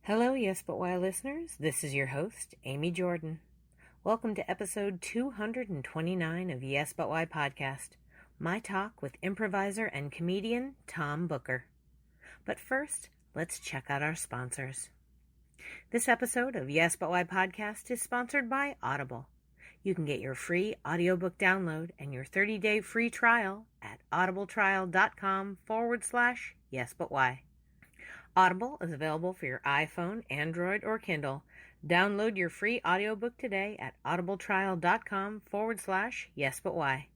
Hello, Yes But Why listeners. This is your host, Amy Jordan. Welcome to episode 229 of Yes But Why podcast, my talk with improviser and comedian Tom Booker. But first, let's check out our sponsors. This episode of Yes But Why podcast is sponsored by Audible. You can get your free audiobook download and your 30-day free trial at audibletrial.com/yesbutwhy. Audible is available for your iPhone, Android, or Kindle. Download your free audiobook today at audibletrial.com/yesbutwhy.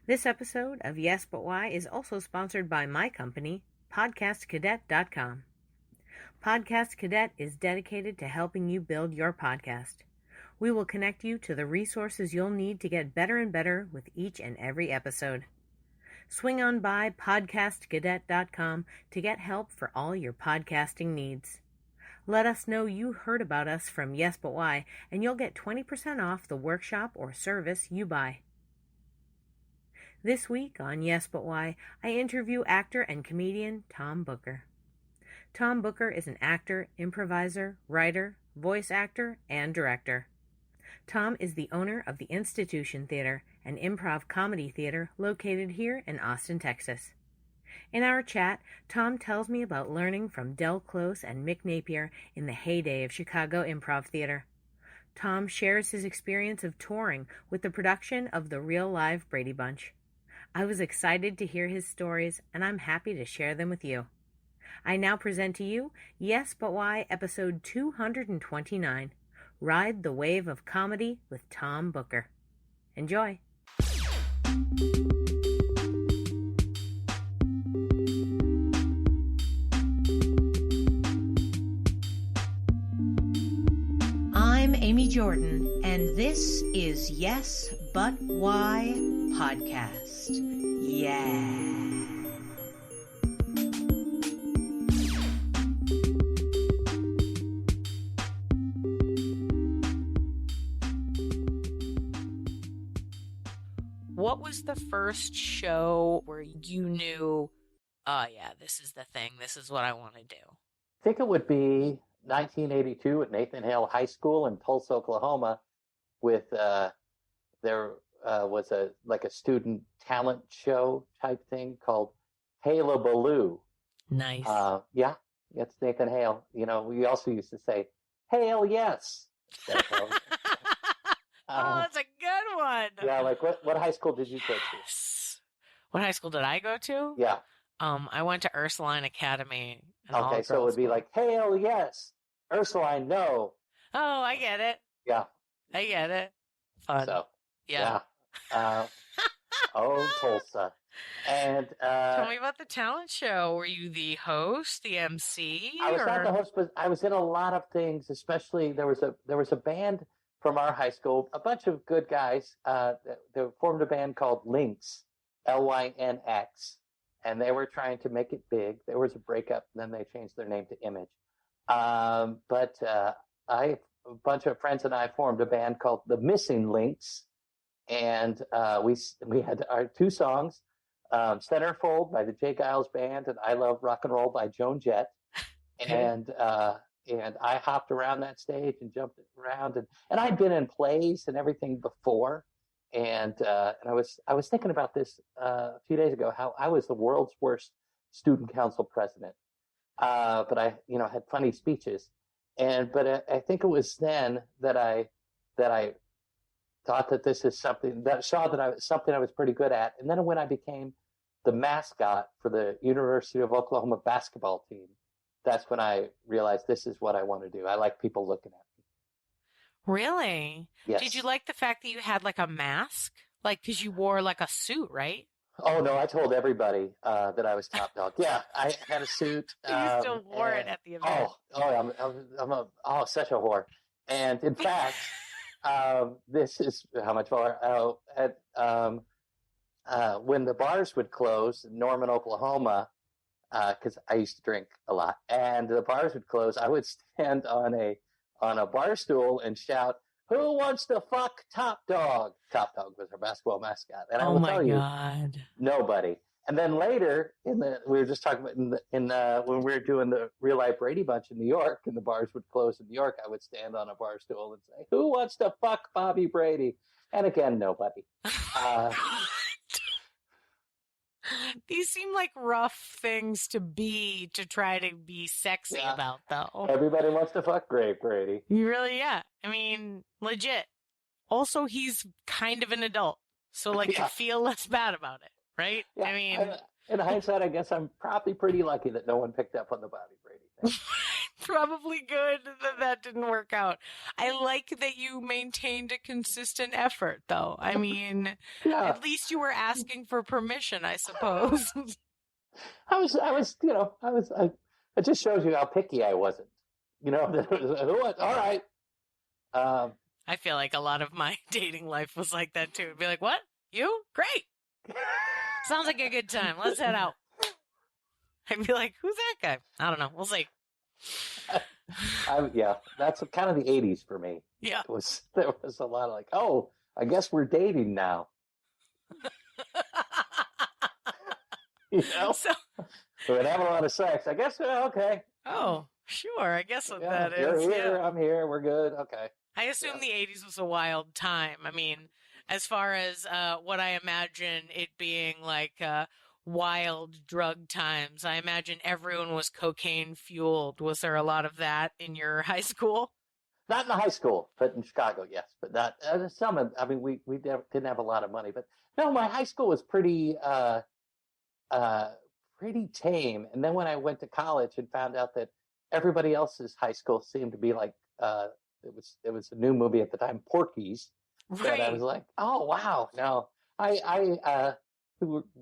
This episode of Yes But Why is also sponsored by my company, podcastcadet.com. Podcast Cadet is dedicated to helping you build your podcast. We will connect you to the resources you'll need to get better and better with each and every episode. Swing on by podcastcadet.com to get help for all your podcasting needs. Let us know you heard about us from Yes But Why, and you'll get 20% off the workshop or service you buy. This week on Yes But Why, I interview actor and comedian Tom Booker. Tom Booker is an actor, improviser, writer, voice actor, and director. Tom is the owner of the Institution Theater, an improv comedy theater located here in Austin, Texas. In our chat, Tom tells me about learning from Close and Mick Napier in the heyday of Chicago improv theater. Tom shares his experience of touring with the production of the Real Live Brady Bunch. I was excited to hear his stories, and I'm happy to share them with you. I now present to you Yes But Why episode 229. Ride the Wave of Comedy with Tom Booker. Enjoy. I'm Amy Jordan, and this is Yes But Why podcast. Yeah. What was the first show where you knew, oh yeah, this is the thing, this is what I want to do? I think it would be 1982 at Nathan Hale High School in Tulsa, Oklahoma, with there was a student talent show type thing called Hale-a-Baloo. Nice. Yeah, it's Nathan Hale. You know, we also used to say, Hale, yes. Oh, that's a good one. Yeah, like what high school did you go to? What high school did I go to? Yeah. I went to Ursuline Academy. Okay, so it would be like, Hale, yes. Ursuline, no. Oh, I get it. Yeah. I get it. Fun. So, yeah. Tulsa. And tell me about the talent show. Were you the host, the MC? I was not the host, but I was in a lot of things. Especially there was a band from our high school, a bunch of good guys. They formed a band called Lynx, Lynx, and they were trying to make it big. There was a breakup, and then they changed their name to Image. A bunch of friends and I formed a band called the Missing Lynx, and we had our two songs, Centerfold by the Jay Giles Band and I Love Rock and Roll by Joan Jett. And I hopped around that stage and jumped around, and I'd been in plays and everything before. And I was thinking about this a few days ago, how I was the world's worst student council president. But I had funny speeches. But I think it was then that I thought that this is something that I was pretty good at. And then when I became the mascot for the University of Oklahoma basketball team, that's when I realized this is what I want to do. I like people looking at me. Really? Yes. Did you like the fact that you had like a mask? Like, because you wore like a suit, right? Oh, no, I told everybody that I was top dog. Yeah, I had a suit. You still wore it at the event. I'm such a whore. And in fact, this is how much more. When the bars would close in Norman, Oklahoma, because I used to drink a lot, and the bars would close, I would stand on a bar stool and shout, "Who wants to fuck Top Dog?" Top Dog was our basketball mascot, and I will tell you, nobody. And then later, we were just talking about when we were doing the Real Life Brady Bunch in New York, and the bars would close in New York, I would stand on a bar stool and say, "Who wants to fuck Bobby Brady?" And again, nobody. These seem like rough things to try to be sexy about, though. Everybody wants to fuck Brady. You really, yeah. I mean, legit. Also, he's kind of an adult, so you feel less bad about it, right? Yeah. I mean, in hindsight, I guess I'm probably pretty lucky that no one picked up on the Bobby Brady thing. Probably good that didn't work out. I like that you maintained a consistent effort, though. I mean, at least you were asking for permission, I suppose. It just shows you how picky I wasn't. All right. I feel like a lot of my dating life was like that too. It'd be like, what? You? Great. Sounds like a good time. Let's head out. I'd be like, who's that guy? I don't know. We'll see. That's kind of the 80s for me. Yeah. There was a lot of like, oh, I guess we're dating now. So we're having a lot of sex. I guess, okay. Oh, sure. I guess what that is. You're here, I'm here, we're good. Okay. I assume the 80s was a wild time. I mean, as far as what I imagine it being like wild drug times, I imagine everyone was cocaine fueled. Was there a lot of that in your high school? Not in the high school, but in Chicago, yes. But not some. I mean, we didn't have a lot of money, but no, my high school was pretty tame. And then when I went to college and found out that everybody else's high school seemed to be like it was a new movie at the time, Porky's. Right. And I was like, oh wow, no,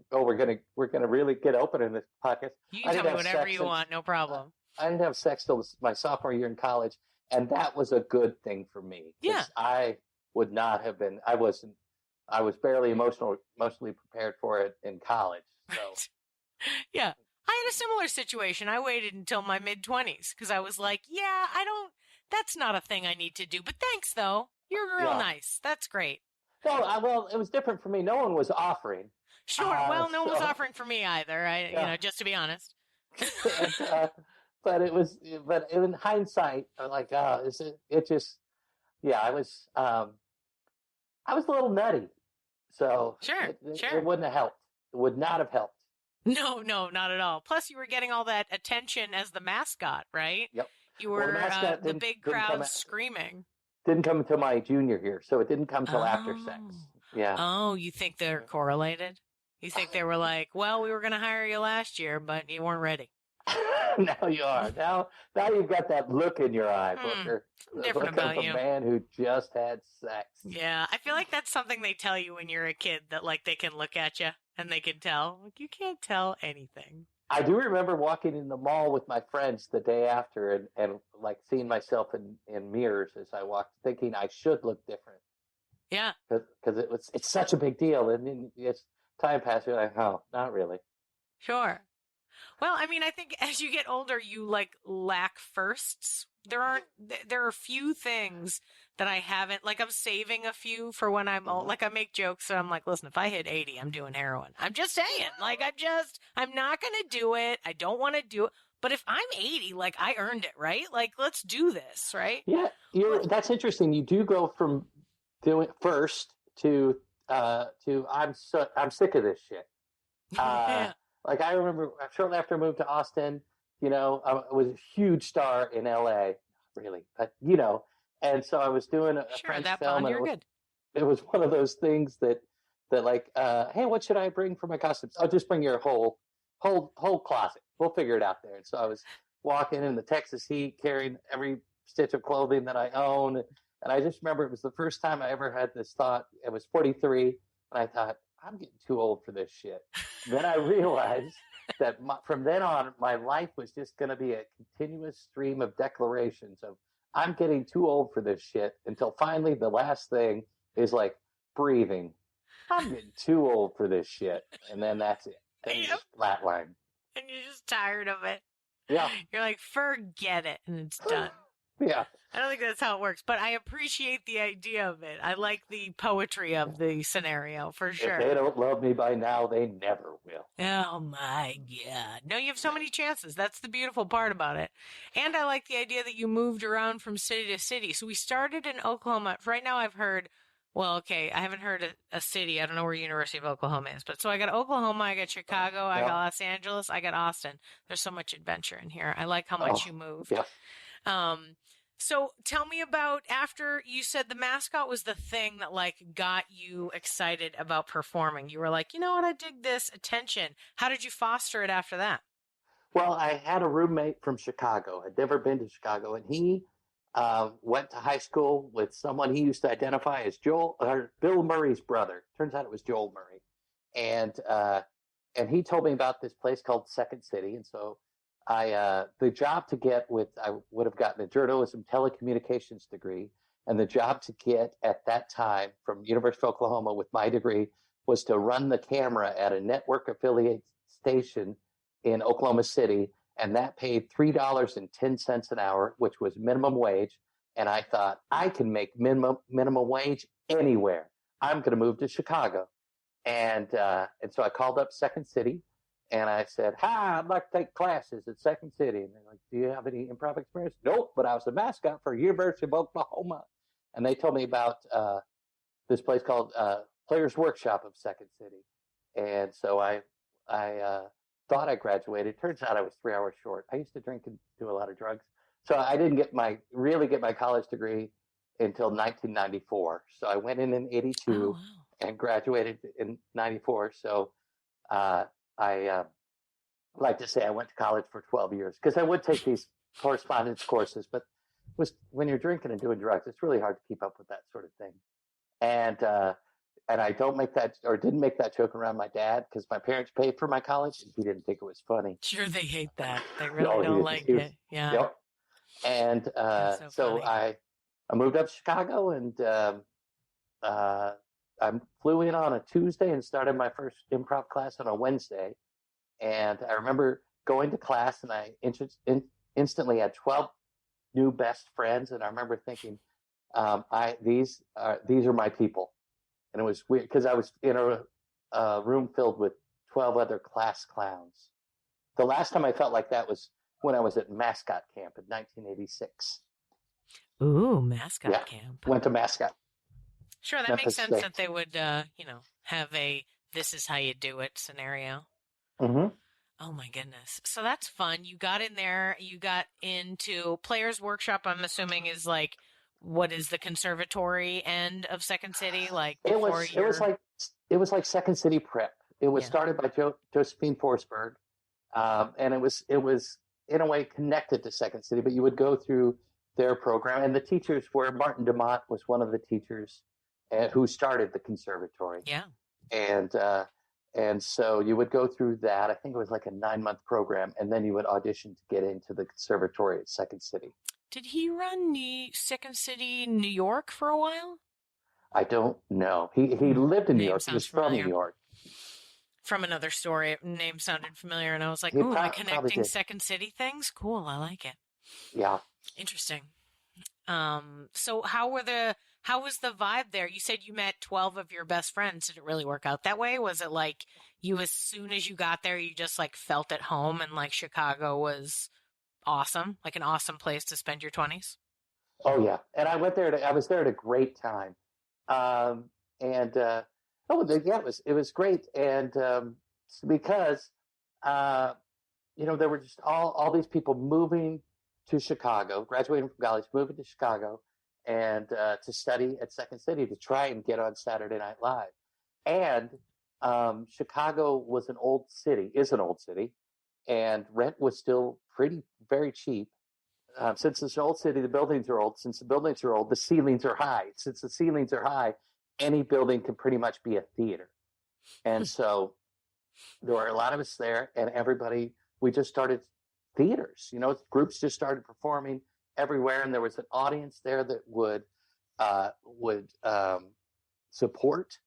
we're gonna really get open in this podcast. You can tell me whatever you want, no problem. I didn't have sex till my sophomore year in college, and that was a good thing for me. Yeah, I would not have been. I was barely emotionally prepared for it in college. So. Right. Yeah, I had a similar situation. I waited until my mid-20s because I was like, that's not a thing I need to do. But thanks, though. You're real nice. That's great. Well, it was different for me. No one was offering. Sure. No one was offering for me either. Just to be honest. But in hindsight, I'm like, I was a little nutty. So sure. It wouldn't have helped. It would not have helped. No, not at all. Plus, you were getting all that attention as the mascot, right? Yep. You were the big crowd screaming. Didn't come until my junior year, so it didn't come till after sex. Yeah. Oh, you think they're correlated? You think they were like, well, we were going to hire you last year, but you weren't ready. Now you are. Now you've got that look in your eye, Booker. Different about you. A man who just had sex. Yeah, I feel like that's something they tell you when you're a kid, that like they can look at you and they can tell. Like, you can't tell anything. I do remember walking in the mall with my friends the day after and like seeing myself in mirrors as I walked, thinking I should look different. Yeah. Because it's such a big deal. And then it's time passes, you're like, oh, not really. Sure. Well, I mean, I think as you get older, you like lack firsts. There are few things that I haven't, like I'm saving a few for when I'm old. Like I make jokes and I'm like, listen, if I hit 80, I'm doing heroin. I'm just saying, like, I'm not going to do it. I don't want to do it. But if I'm 80, like I earned it, right? Like, let's do this, right? Yeah. That's interesting. You do go from doing first to I'm sick of this shit. Yeah. Like I remember shortly after I moved to Austin, I was a huge star in LA, really, but and so I was doing a French film. You're good. It was one of those things that like, hey, what should I bring for my costumes? I'll just bring your whole closet. We'll figure it out there. And so I was walking in the Texas heat, carrying every stitch of clothing that I own, and I just remember it was the first time I ever had this thought. I was 43, and I thought, I'm getting too old for this shit. Then I realized that from then on, my life was just going to be a continuous stream of declarations of, I'm getting too old for this shit, until finally the last thing is like breathing. I'm getting too old for this shit. And then that's it. And you just flatline. And you're just tired of it. Yeah. You're like, forget it. And it's done. Yeah. I don't think that's how it works, but I appreciate the idea of it. I like the poetry of the scenario for sure. If they don't love me by now, they never will. Oh my God. No, you have so many chances. That's the beautiful part about it. And I like the idea that you moved around from city to city. So we started in Oklahoma. Right now I've heard, well, okay, I haven't heard a city. I don't know where University of Oklahoma is. But so I got Oklahoma, I got Chicago, I got Los Angeles, I got Austin. There's so much adventure in here. I like how much you moved. Yeah. So tell me about after you said the mascot was the thing that like got you excited about performing. You were like, you know what, I dig this attention. How did you foster it after that? Well, I had a roommate from Chicago. I'd never been to Chicago, and he went to high school with someone he used to identify as Bill Murray's brother. Turns out it was Joel Murray, and he told me about this place called Second City, and so the job to get I would have gotten a journalism telecommunications degree, and the job to get at that time from University of Oklahoma with my degree was to run the camera at a network affiliate station in Oklahoma City, and that paid $3.10 an hour, which was minimum wage. And I thought, I can make minimum wage anywhere. I'm going to move to Chicago. And so I called up Second City, and I said, hi, I'd like to take classes at Second City. And they're like, do you have any improv experience? Nope, but I was a mascot for University of Oklahoma. And they told me about this place called Players Workshop of Second City. And so I thought I graduated. Turns out I was 3 hours short. I used to drink and do a lot of drugs. So I didn't really get my college degree until 1994. So I went in 82 and graduated in 94. So I like to say I went to college for 12 years because I would take these correspondence courses, but when you're drinking and doing drugs, it's really hard to keep up with that sort of thing. And I didn't make that joke around my dad because my parents paid for my college and he didn't think it was funny. Sure, they hate that. They really don't like it. Yeah. Yep. And so I moved up to Chicago, and I flew in on a Tuesday and started my first improv class on a Wednesday. And I remember going to class, and I instantly had 12 new best friends. And I remember thinking, these are my people. And it was weird because I was in a room filled with 12 other class clowns. The last time I felt like that was when I was at mascot camp in 1986. Ooh, mascot camp. Went to mascot. Sure, that makes sense that they would, have a "this is how you do it" scenario. Mm-hmm. Oh my goodness! So that's fun. You got in there. You got into Players Workshop. I'm assuming is like what is the conservatory end of Second City like? It was like Second City Prep. It was started by Josephine Forsberg, and it was in a way connected to Second City. But you would go through their program, and the teachers were Martin DeMott was one of the teachers who started the conservatory. Yeah, and so you would go through that. I think it was like a 9-month program, and then you would audition to get into the conservatory at Second City. Did he run Second City, New York for a while? I don't know. He lived in New York. He was from New York. From another story, name sounded familiar, and I was like, "Ooh, am I connecting Second City things? Cool, I like it." Yeah, interesting. So how was the vibe there? You said you met 12 of your best friends. Did it really work out that way? Was it like you, as soon as you got there, you just like felt at home and like Chicago was awesome, like an awesome place to spend your 20s? Oh yeah, and I was there at a great time, it was great, and because there were just all these people moving to Chicago, graduating from college, moving to Chicago, and to study at Second City to try and get on Saturday Night Live, and Chicago is an old city, and rent was still very cheap. Since it's an old city, the buildings are old. Since the buildings are old, the ceilings are high. Since the ceilings are high, any building can pretty much be a theater. And so there were a lot of us there, and we just started theaters. Groups just started performing everywhere, and there was an audience there that would support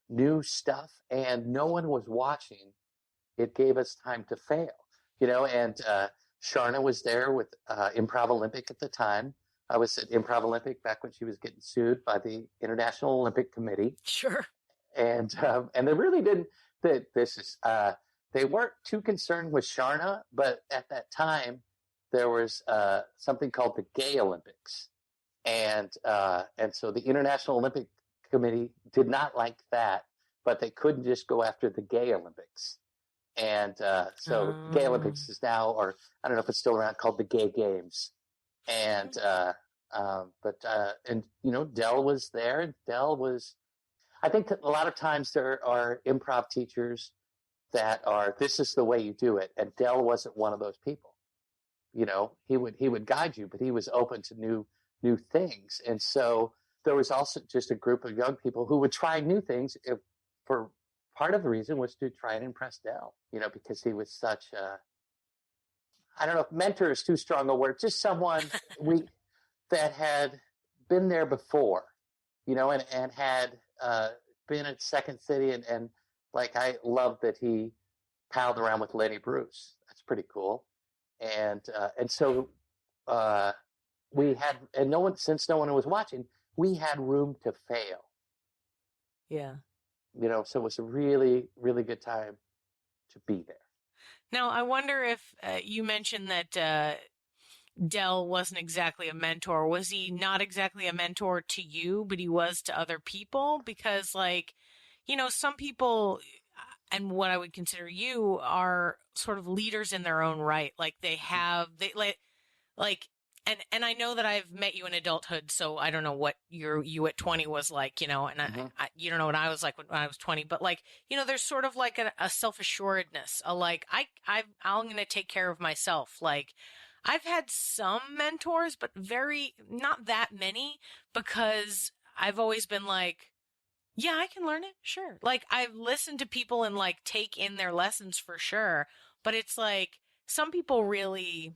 new stuff, and no one was watching. It gave us time to fail, and Sharna was there with Improv Olympic at the time. I was at Improv Olympic back when she was getting sued by the International Olympic Committee. Sure. And they really didn't. They weren't too concerned with Sharna, but at that time there was something called the Gay Olympics, and so the International Olympic Committee did not like that, but they couldn't just go after the Gay Olympics. And so Gay Olympics is now, or I don't know if it's still around, called the Gay Games. And Del was there. Del was, I think that a lot of times there are improv teachers that are, this is the way you do it. And Del wasn't one of those people. He would guide you, but he was open to new things. And so there was also just a group of young people who would try new things for part of the reason was to try and impress Del, because he was such I don't know if mentor is too strong a word, just someone that had been there before, and had been at Second City. And like, I love that he palled around with Lenny Bruce. That's pretty cool. And so we had, and since no one was watching, we had room to fail. Yeah. So it was a really, really good time to be there. Now, I wonder if you mentioned that Del wasn't exactly a mentor. Was he not exactly a mentor to you, but he was to other people? Because, some people, and what I would consider you, are sort of leaders in their own right. And I know that I've met you in adulthood, so I don't know what you at 20 was like, and I you don't know what I was like when I was 20, but there's sort of like a self-assuredness, I'm going to take care of myself. I've had some mentors, but not that many, because I've always been like, yeah, I can learn it. Sure. I've listened to people and take in their lessons for sure. But it's some people really,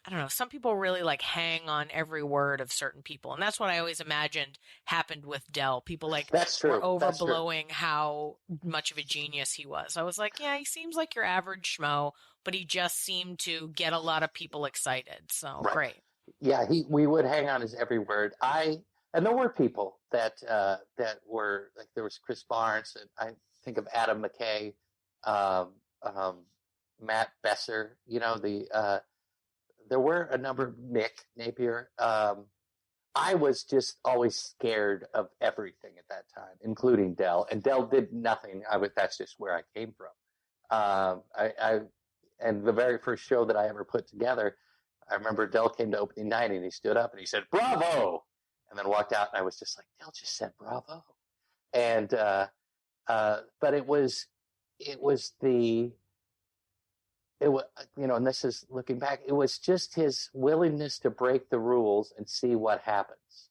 I don't know, some people really hang on every word of certain people. And that's what I always imagined happened with Del. People That's true. were overblowing how much of a genius he was. I was like, yeah, he seems like your average schmo, but he just seemed to get a lot of people excited. So right. Great. Yeah, we would hang on his every word. And there were people that were there was Chris Barnes, and I think of Adam McKay, Matt Besser, there were a number, Mick Napier. I was just always scared of everything at that time, including Del. And Del did nothing. That's just where I came from. And the very first show that I ever put together, I remember Del came to opening night and he stood up and he said, "Bravo!" And then walked out, and I was just like, Del just said bravo. And but it was and this is looking back, it was just his willingness to break the rules and see what happens,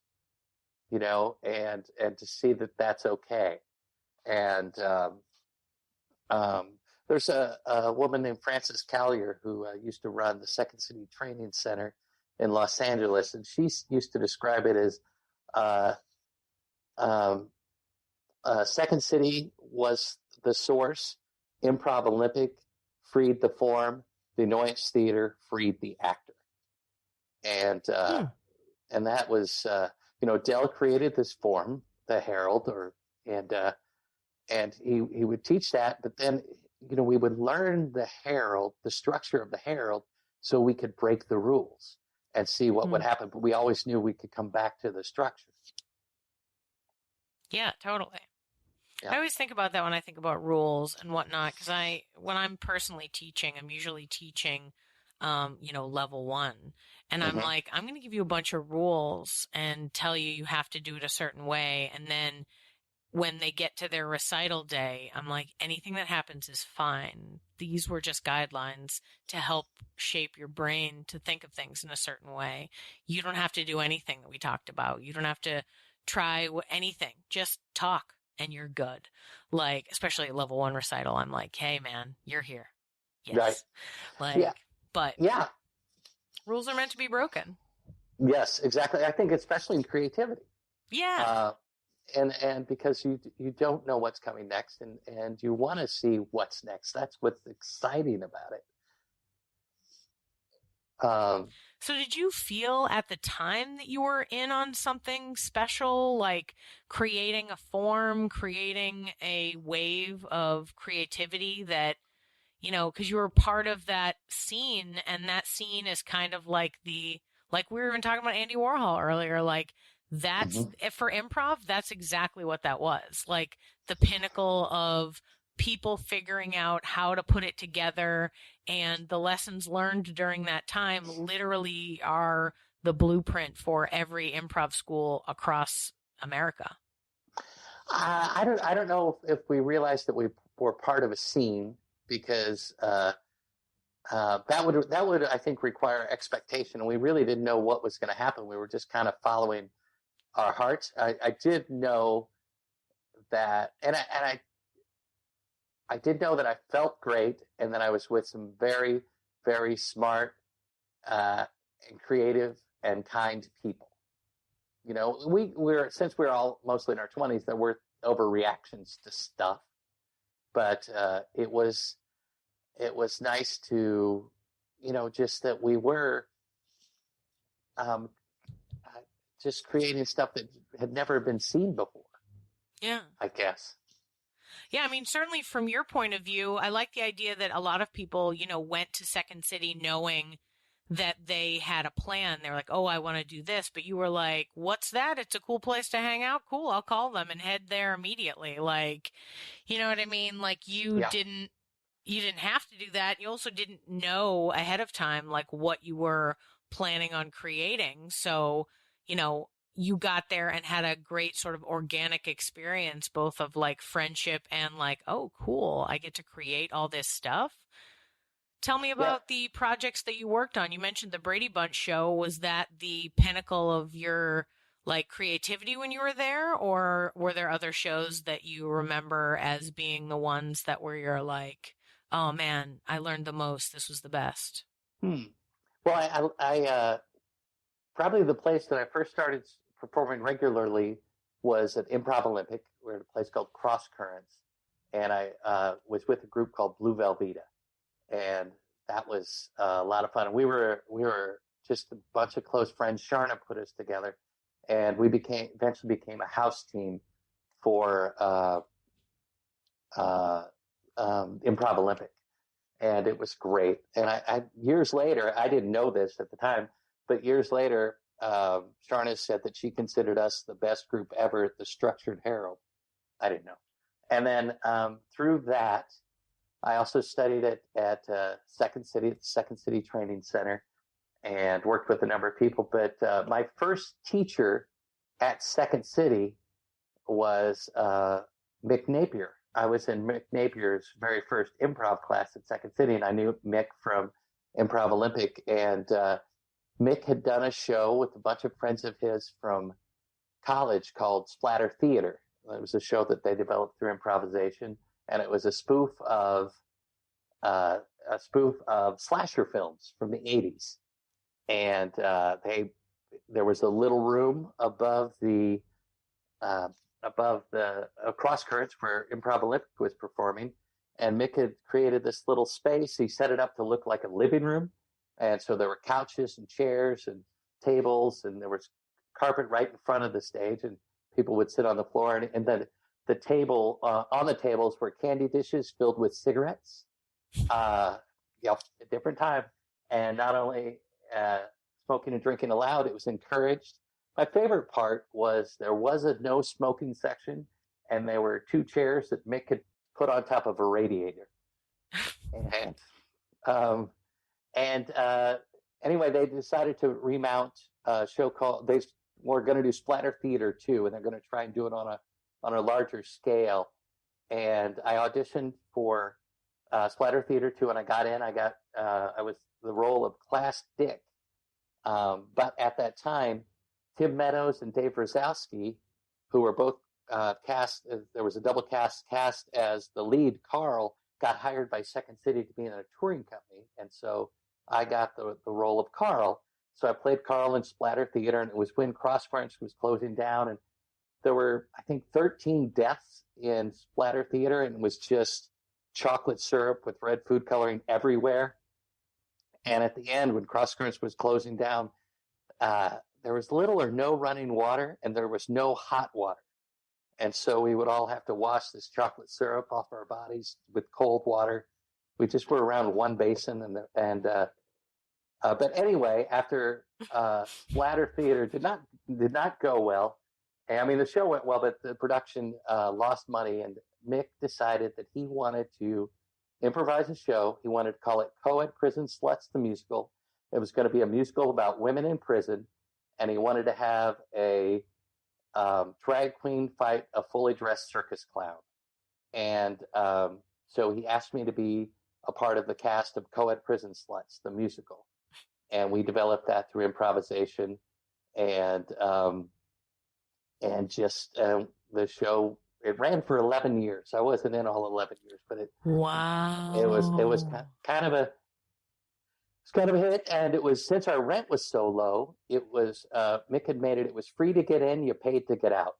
and to see that that's okay. And there's a woman named Frances Callier who used to run the Second City Training Center in Los Angeles, and she used to describe it as Second City was the source, Improv Olympic freed the form, the Annoyance Theater freed the actor. And that was, Del created this form, the Herald, and he would teach that, but then, we would learn the Herald, the structure of the Herald, so we could break the rules and see what would happen. But we always knew we could come back to the structure. Yeah, totally. Yeah. I always think about that when I think about rules and whatnot, because when I'm personally teaching, I'm usually teaching, level 1. And I'm like, I'm going to give you a bunch of rules and tell you have to do it a certain way. And then when they get to their recital day, I'm like, anything that happens is fine. These were just guidelines to help shape your brain to think of things in a certain way. You don't have to do anything that we talked about. You don't have to try anything. Just talk. And you're good. Especially at level 1 recital, I'm like, hey man, you're here. Yes. Right. But yeah, rules are meant to be broken. Yes, exactly. I think especially in creativity. Yeah. And because you don't know what's coming next, and you want to see what's next. That's what's exciting about it. So did you feel at the time that you were in on something special, like creating a form, creating a wave of creativity that, because you were part of that scene, and that scene is kind of like we were even talking about Andy Warhol earlier, like that's for improv, that's exactly what that was. Like the pinnacle of people figuring out how to put it together, and the lessons learned during that time literally are the blueprint for every improv school across America. I don't know if we realized that we were part of a scene, because that would I think require expectation, and we really didn't know what was going to happen. We were just kind of following our hearts. I did know that, and I did know that I felt great, and that I was with some very, very smart and creative and kind people. Since we're all mostly in our 20s, there were overreactions to stuff, but it was nice to, just that we were just creating stuff that had never been seen before. Yeah. I guess. Yeah, I mean, certainly from your point of view, I like the idea that a lot of people, went to Second City knowing that they had a plan. They were like, oh, I want to do this. But you were like, what's that? It's a cool place to hang out. Cool. I'll call them and head there immediately. Like, you know what I mean? Like you didn't have to do that. You also didn't know ahead of time, like what you were planning on creating. So, you got there and had a great sort of organic experience, both of like friendship and like, oh, cool, I get to create all this stuff. Tell me about the projects that you worked on. You mentioned the Brady Bunch show. Was that the pinnacle of your like creativity when you were there, or were there other shows that you remember as being the ones that were you're like, oh man, I learned the most. This was the best. Well, I probably the place that I first started performing regularly was at Improv Olympic. We're at a place called Cross Currents, and I was with a group called Blue Velveeta, and that was a lot of fun. And we were just a bunch of close friends. Sharna put us together, and we eventually became a house team for Improv Olympic, and it was great. And I years later, I didn't know this at the time, but years later, Sharna said that she considered us the best group ever at the Structured Herald. I didn't know. And then through that, I also studied at Second City, at the Second City Training Center, and worked with a number of people. But my first teacher at Second City was Mick Napier. I was in Mick Napier's very first improv class at Second City, and I knew Mick from Improv Olympic. And Mick had done a show with a bunch of friends of his from college called Splatter Theater. It was a show that they developed through improvisation, and it was a spoof of slasher films from the 80s. And there was a little room above the cross currents where Improv Olympic was performing, and Mick had created this little space. He set it up to look like a living room. And so there were couches and chairs and tables, and there was carpet right in front of the stage, and people would sit on the floor. And then the table, on the tables were candy dishes filled with cigarettes. A different time. And not only smoking and drinking allowed, it was encouraged. My favorite part was there was a no smoking section, and there were two chairs that Mick could put on top of a radiator. And anyway, they decided to remount a show called, they were going to do Splatter Theater 2, and they're going to try and do it on a larger scale. And I auditioned for Splatter Theater 2, and I got in. I was the role of Class Dick. But at that time, Tim Meadows and Dave Rosowski, who were both cast, there was a double cast as the lead, Carl, got hired by Second City to be in a touring company. And so I got the role of Carl. So I played Carl in Splatter Theater, and it was when Cross Currents was closing down. And there were, I think, 13 deaths in Splatter Theater, and it was just chocolate syrup with red food coloring everywhere. And at the end, when Cross Currents was closing down, there was little or no running water, and there was no hot water. And so we would all have to wash this chocolate syrup off our bodies with cold water. We just were around one basin, but anyway, after Splatter Theater did not go well. I mean, the show went well, but the production lost money, and Mick decided that he wanted to improvise a show. He wanted to call it Co-ed Prison Sluts the Musical. It was going to be a musical about women in prison, and he wanted to have a drag queen fight a fully dressed circus clown. And so he asked me to be a part of the cast of Co-ed Prison Sluts, the musical. And we developed that through improvisation, and just the show. It ran for 11 years. I wasn't in all 11 years, but it was kind of a hit. And it was, since our rent was so low, it was Mick had made it. It was free to get in, you paid to get out.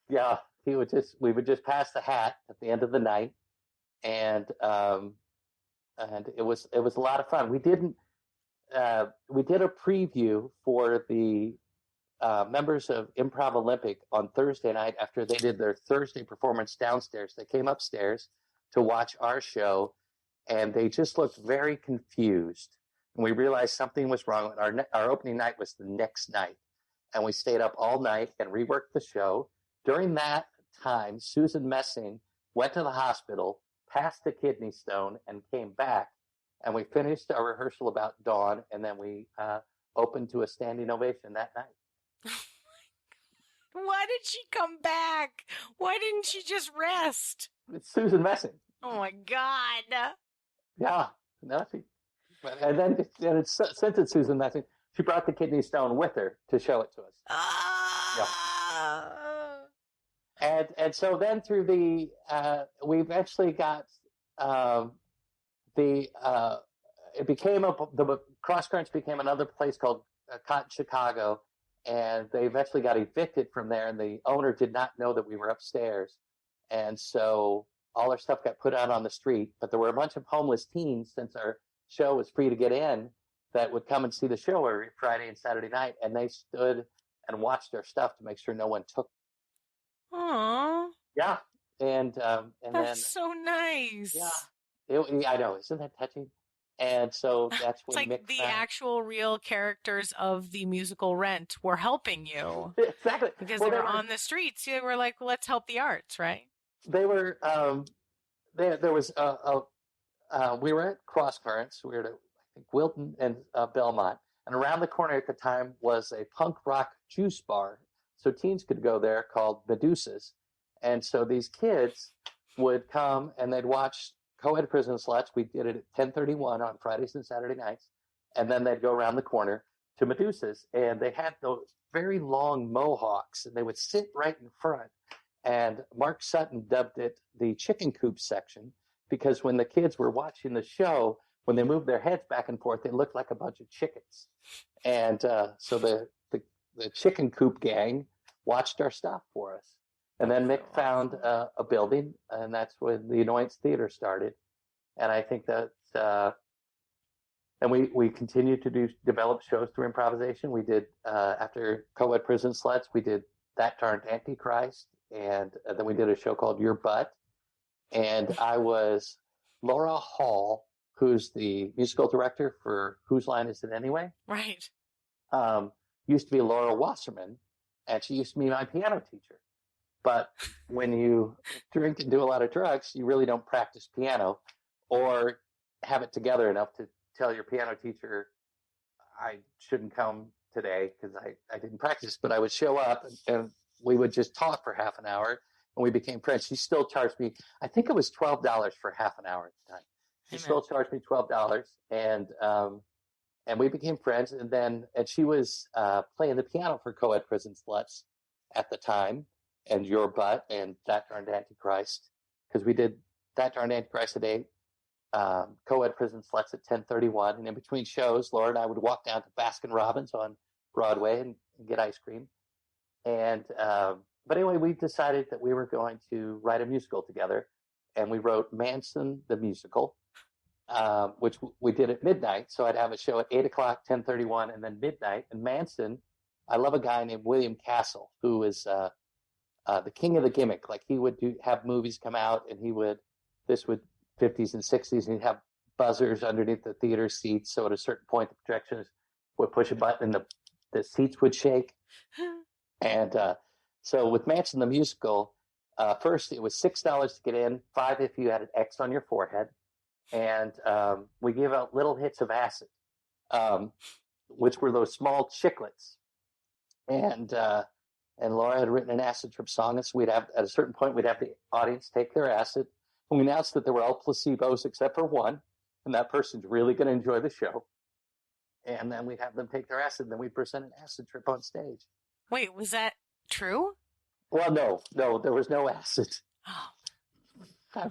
Yeah, we would just pass the hat at the end of the night, and it was a lot of fun. We did a preview for the members of Improv Olympic on Thursday night after they did their Thursday performance downstairs. They came upstairs to watch our show, and they just looked very confused. And we realized something was wrong. Our opening night was the next night, and we stayed up all night and reworked the show. During that time, Susan Messing went to the hospital, passed a kidney stone, and came back. And we finished our rehearsal about dawn, and then we opened to a standing ovation that night. Why did she come back? Why didn't she just rest? It's Susan Messing. Oh my God. Yeah. No, and then since it's Susan Messing, she brought the kidney stone with her to show it to us. Yeah. And so then through we eventually got the Cross Currents became another place called Cotton Chicago, and they eventually got evicted from there, and the owner did not know that we were upstairs, and so all our stuff got put out on the street. But there were a bunch of homeless teens, since our show was free to get in, that would come and see the show every Friday and Saturday night, and they stood and watched our stuff to make sure no one took it. Aww. Yeah. And that's then, so nice. Yeah. I know. Isn't that touching? And so that's when it's like Mick the actual real characters of the musical Rent were helping you. Exactly. Because they were on the streets. They were like, let's help the arts, right? They were, there was, we were at Cross Currents. We were at, I think, Wilton and Belmont. And around the corner at the time was a punk rock juice bar. So teens could go there, called Medusa's. And so these kids would come and they'd watch Co-ed Prison Sluts. We did it at 10:31 on Fridays and Saturday nights. And then they'd go around the corner to Medusa's. And they had those very long mohawks, and they would sit right in front. And Mark Sutton dubbed it the chicken coop section, because when the kids were watching the show, when they moved their heads back and forth, they looked like a bunch of chickens. And so the chicken coop gang watched our stuff for us. And then Mick found a building, and that's when the Annoyance Theater started. And I think that, and we continued to develop shows through improvisation. We did, after Co-ed Prison Sluts, we did That Darned Antichrist, and then we did a show called Your Butt. And I was Laura Hall, who's the musical director for Whose Line Is It Anyway? Right. Used to be Laura Wasserman, and she used to be my piano teacher. But when you drink and do a lot of drugs, you really don't practice piano or have it together enough to tell your piano teacher, I shouldn't come today because I didn't practice. But I would show up, and we would just talk for half an hour, and we became friends. She still charged me, I think it was $12 for half an hour at the time. She still charged me $12, and we became friends. And she was playing the piano for Co-ed Prison Sluts at the time, and Your Butt, and That Darned Antichrist, because we did That Darned Antichrist at 8, Co-ed Prison Sluts at 10:31, and in between shows, Laura and I would walk down to Baskin Robbins on Broadway and get ice cream. And but anyway, we decided that we were going to write a musical together, and we wrote Manson the Musical. which we did at midnight. So I'd have a show at 8 o'clock, 10:31, and then midnight. And Manson, I love a guy named William Castle, who is the king of the gimmick. Like he would have movies come out, and this would 50s and 60s, and he'd have buzzers underneath the theater seats. So at a certain point, the projectionist would push a button, and the seats would shake. And so with Manson the Musical, first it was $6 to get in, $5 if you had an X on your forehead. And we gave out little hits of acid, which were those small chiclets. And Laura had written an acid trip song, and so at a certain point, we'd have the audience take their acid. And we announced that they were all placebos except for one, and that person's really going to enjoy the show. And then we'd have them take their acid, and then we'd present an acid trip on stage. Wait, was that true? Well, no, there was no acid. Oh. No.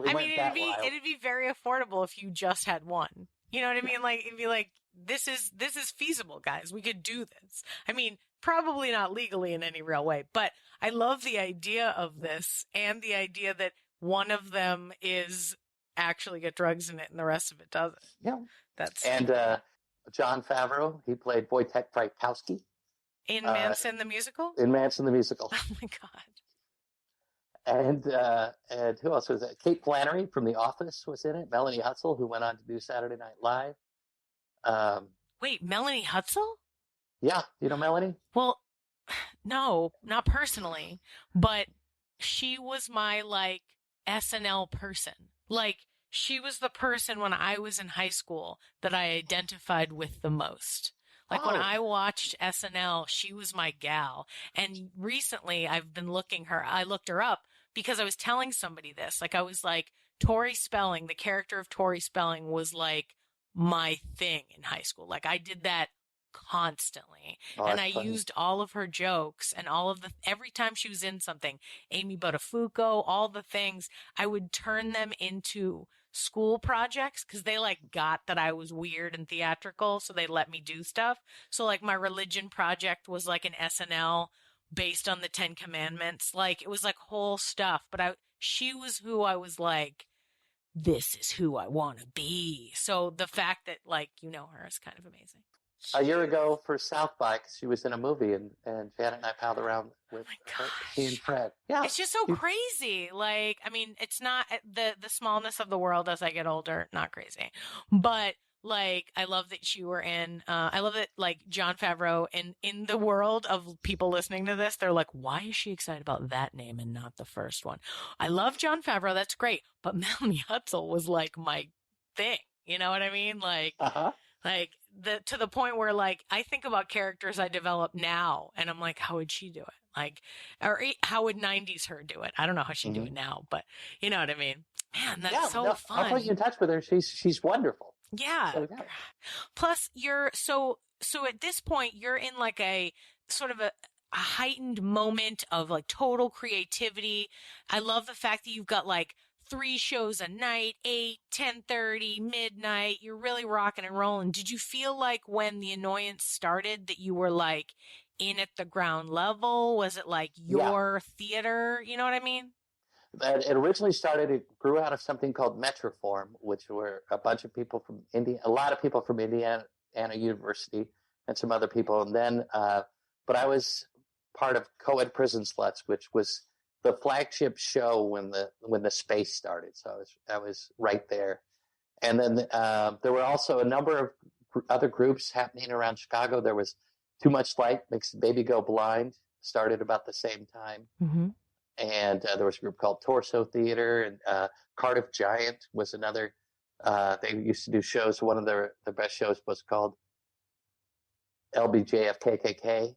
I mean, it'd be very affordable if you just had one. You know what I mean? Like, it'd be like, this is feasible, guys. We could do this. I mean, probably not legally in any real way, but I love the idea of this and the idea that one of them is actually get drugs in it and the rest of it doesn't. Yeah. And Jon Favreau, he played Wojtek Frykowski. In Manson the Musical? In Manson the Musical. Oh my God. And who else was it? Kate Flannery from The Office was in it. Melanie Hutzel, who went on to do Saturday Night Live. Wait, Melanie Hutzel? Yeah, you know Melanie? Well, no, not personally, but she was my like SNL person. Like she was the person when I was in high school that I identified with the most. Like when I watched SNL, she was my gal. And recently I looked her up because I was telling somebody this. Like I was like, Tori Spelling, the character of Tori Spelling was like my thing in high school. Like I did that constantly. And I used all of her jokes and every time she was in something, Amy Buttafuoco, all the things, I would turn them into school projects because they like got that I was weird and theatrical, so they let me do stuff. So like my religion project was like an SNL based on the 10 Commandments. Like it was like whole stuff, but she was who I was like, this is who I want to be. So the fact that like you know her is kind of amazing. A year ago for South by, because she was in a movie, and Janet and I palled around with she and Fred. Yeah, it's just so crazy. Like, I mean, it's not the smallness of the world as I get older, not crazy, but like, I love that you were in. I love that like Jon Favreau in the world of people listening to this, they're like, why is she excited about that name and not the first one? I love Jon Favreau, that's great, but Melanie Hutzel was like my thing. You know what I mean? Like. Like to the point where like I think about characters I develop now and I'm like, how would she do it? Like, or how would 90s her do it? I don't know how she'd do it now, but you know what I mean? Man, that's fun. I'll put you in touch with her. She's wonderful. Yeah. So, yeah. Plus you're so at this point you're in like a sort of a heightened moment of like total creativity. I love the fact that you've got like 3 shows a night, 8, 10:30, midnight. You're really rocking and rolling. Did you feel like when the Annoyance started that you were like in at the ground level? Was it like your theater? You know what I mean? It originally started, it grew out of something called Metroform, which were a bunch of people from a lot of people from Indiana University and some other people. And then, but I was part of Co-ed Prison Sluts, which was the flagship show when the space started. So I was right there. And then there were also a number of other groups happening around Chicago. There was Too Much Light Makes the Baby Go Blind, started about the same time. Mm-hmm. And there was a group called Torso Theater, and Cardiff Giant was another. They used to do shows. One of their best shows was called LBJFKKK.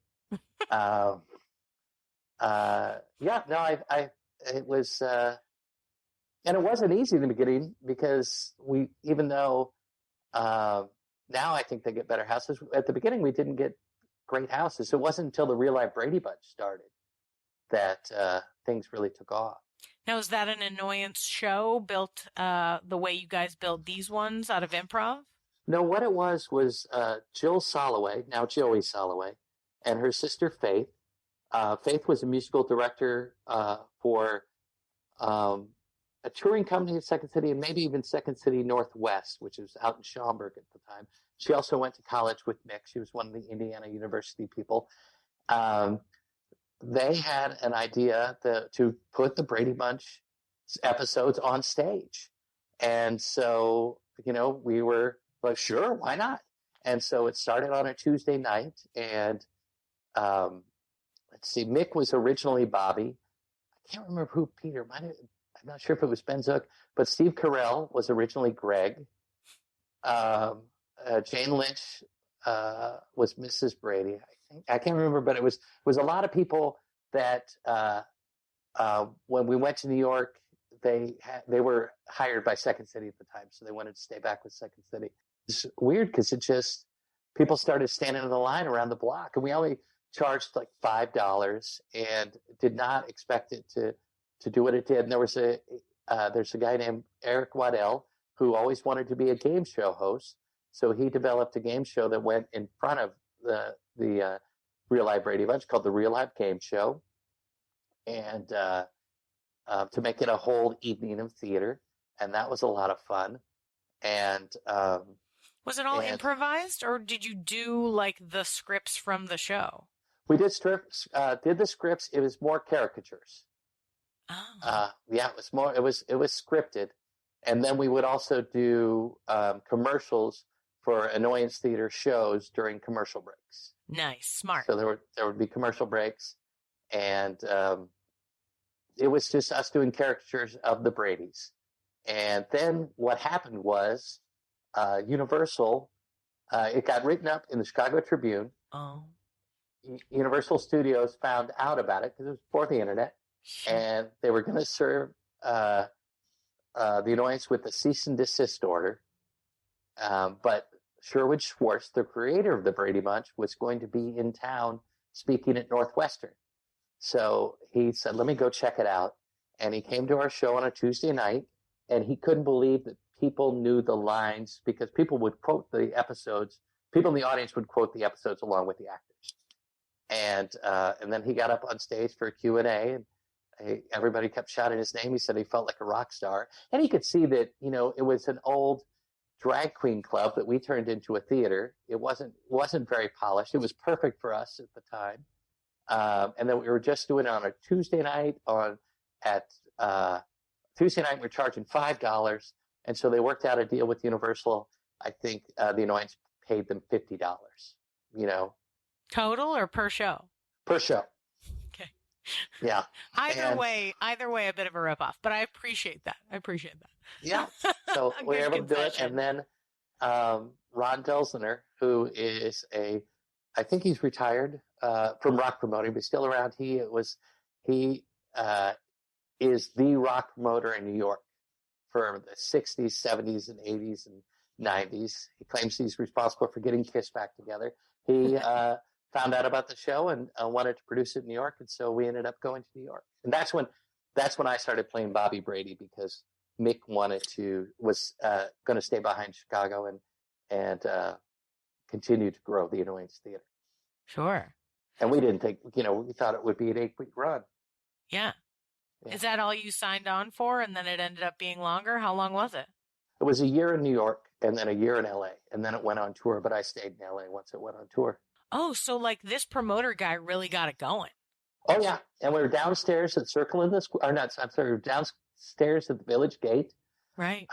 It was, and it wasn't easy in the beginning because even though now I think they get better houses, at the beginning we didn't get great houses. It wasn't until the Real Life Brady Bunch started that things really took off. Now, is that an Annoyance show built the way you guys build these ones out of improv? No, what it was Jill Soloway, now Joey Soloway, and her sister Faith. Faith was a musical director for a touring company in Second City, and maybe even Second City Northwest, which was out in Schaumburg at the time. She also went to college with Mick. She was one of the Indiana University people. They had an idea to put the Brady Bunch episodes on stage. And so, we were like, sure, why not? And so it started on a Tuesday night. And let's see, Mick was originally Bobby. I can't remember who Peter might have. I'm not sure if it was Ben Zook, but Steve Carell was originally Greg. Jane Lynch was Mrs. Brady. I can't remember, but it was a lot of people that when we went to New York, they were hired by Second City at the time, so they wanted to stay back with Second City. It's weird because people started standing in the line around the block, and we only charged like $5 and did not expect it to do what it did. And there's a guy named Eric Waddell who always wanted to be a game show host. So he developed a game show that went in front of the Real Live Brady Bunch called the Real Live Game Show. And to make it a whole evening of theater. And that was a lot of fun. And was it all improvised, or did you do like the scripts from the show? We did the scripts. It was more caricatures. Oh. Yeah, it was scripted. And then we would also do commercials for Annoyance Theater shows during commercial breaks. Nice, smart. So there would be commercial breaks, and it was just us doing caricatures of the Bradys. And then what happened was Universal, it got written up in the Chicago Tribune. Oh. Universal Studios found out about it because it was before the internet, and they were going to serve the Annoyance with a cease and desist order. But Sherwood Schwartz, the creator of the Brady Bunch, was going to be in town speaking at Northwestern. So he said, let me go check it out. And he came to our show on a Tuesday night, and he couldn't believe that people knew the lines because people would quote the episodes. People in the audience would quote the episodes along with the actors. And then he got up on stage for a Q&A, and everybody kept shouting his name. He said he felt like a rock star. And he could see that, it was an old drag queen club that we turned into a theater. It wasn't very polished. It was perfect for us at the time. And then we were just doing it on a Tuesday night. Tuesday night, we're charging $5. And so they worked out a deal with Universal. I think the Annoyance paid them $50, Total or per show? Per show. Okay. Yeah. Either way, a bit of a ripoff, but I appreciate that. Yeah. So we were able to do it. And then Ron Delsener, who is I think he's retired from rock promoting, but still around. He is the rock promoter in New York for the 60s, 70s, and 80s and 90s. He claims he's responsible for getting Kiss back together. He found out about the show and wanted to produce it in New York, and so we ended up going to New York. And that's when I started playing Bobby Brady, because Mick was going to stay behind Chicago and continue to grow the Annoyance Theater. Sure. And we didn't think, we thought it would be an 8-week run. Yeah. Is that all you signed on for, and then it ended up being longer? How long was it? It was a year in New York and then a year in LA, and then it went on tour, but I stayed in LA once it went on tour. Oh, so like this promoter guy really got it going. Oh, yeah. And we were downstairs at we were downstairs at the Village Gate. Right.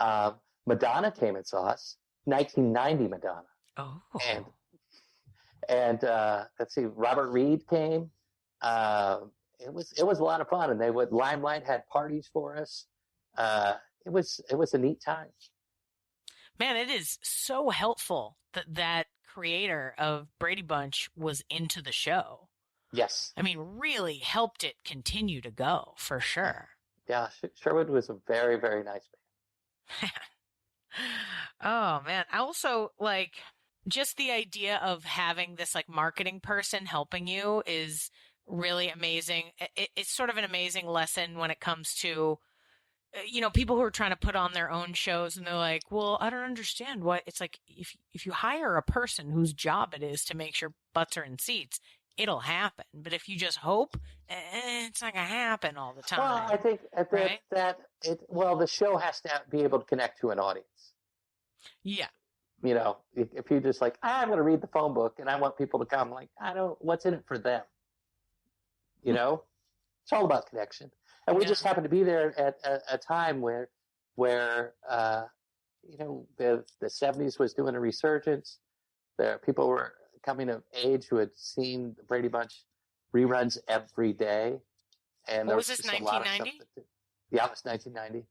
Madonna came and saw us. 1990 Madonna. Oh. And let's see, Robert Reed came. It was a lot of fun, and Limelight had parties for us. It was a neat time. Man, it is so helpful that creator of Brady Bunch was into the show. Yes. I mean, really helped it continue to go, for sure. Yeah, Sherwood was a very, very nice man. Oh, man. I also, just the idea of having this, marketing person helping you is really amazing. It's sort of an amazing lesson when it comes to, people who are trying to put on their own shows, and they're like, well, I don't understand what it's like. If you hire a person whose job it is to make sure butts are in seats, it'll happen. But if you just hope, it's not going to happen all the time. Well, I think right? the show has to be able to connect to an audience. Yeah. You know, if you're just like, I'm going to read the phone book and I want people to come, like, what's in it for them? You know, it's all about connection. And we just happen to be there at a time where you know, the 70s was doing a resurgence. There, people were coming of age who had seen the Brady Bunch reruns every day. And what was this, 1990? Yeah, it was 1990.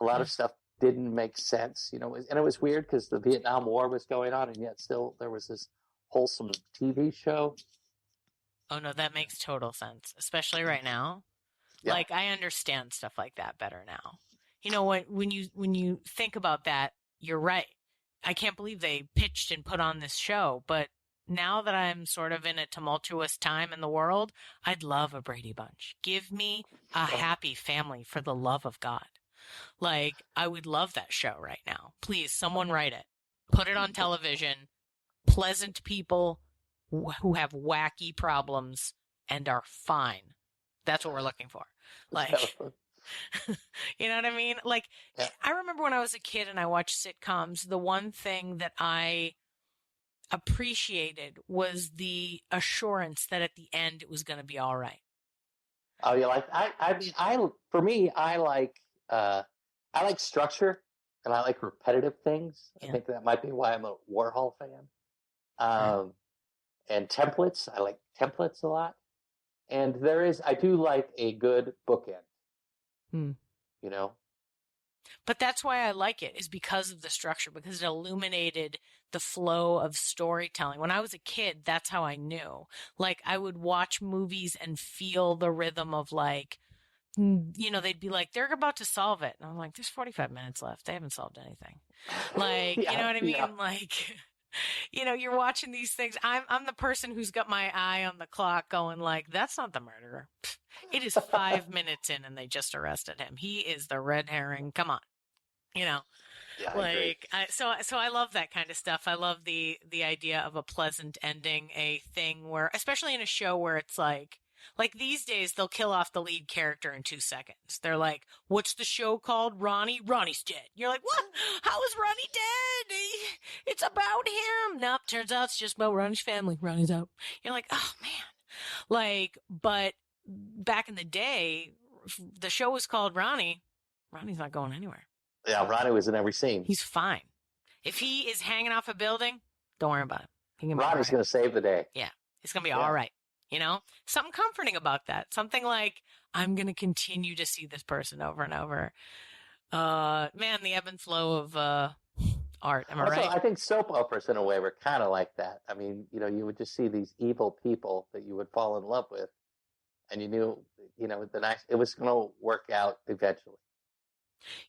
A lot of stuff didn't make sense, you know, and it was weird because the Vietnam War was going on, and yet still there was this wholesome TV show. Oh no, that makes total sense, especially right now. Yeah. Like, I understand stuff like that better now. You know, when you think about that, you're right. I can't believe they pitched and put on this show, but now that I'm sort of in a tumultuous time in the world, I'd love a Brady Bunch. Give me a happy family, for the love of God. Like, I would love that show right now. Please, someone write it. Put it on television. Pleasant people who have wacky problems and are fine. That's what we're looking for. Like, you know what I mean? Like, I remember when I was a kid and I watched sitcoms, the one thing that I appreciated was the assurance that at the end it was going to be all right. Oh, yeah. Like, for me, I like structure and I like repetitive things. I think that might be why I'm a Warhol fan. And templates. I like templates a lot. And I do like a good bookend. You know? But that's why I like it, is because of the structure, because it illuminated the flow of storytelling. When I was a kid, that's how I knew. Like, I would watch movies and feel the rhythm of, like, you know, they'd be like, they're about to solve it. And I'm like, there's 45 minutes left. They haven't solved anything. Like, you know what I mean? Yeah. Like, you know, you're watching these things. I'm the person who's got my eye on the clock going like, that's not the murderer. It is 5 minutes in and they just arrested him. He is the red herring. Come on. You know, yeah, like, so I love that kind of stuff. I love the idea of a pleasant ending, a thing where, especially in a show where it's like these days, they'll kill off the lead character in 2 seconds. They're like, what's the show called? Ronnie? Ronnie's dead. You're like, what? How is Ronnie dead? It's about him. Nope. Turns out it's just about Ronnie's family. Ronnie's out. You're like, oh man. Like, but back in the day, the show was called Ronnie. Ronnie's not going anywhere. Yeah. Ronnie was in every scene. He's fine. If he is hanging off a building, don't worry about it. Ronnie's going to save the day. Yeah. It's going to be all right. You know, something comforting about that. Something like, I'm going to continue to see this person over and over. Man, the ebb and flow of art. Am I right? I think soap operas, in a way, were kind of like that. I mean, you know, you would just see these evil people that you would fall in love with, and you knew, you know, it was going to work out eventually.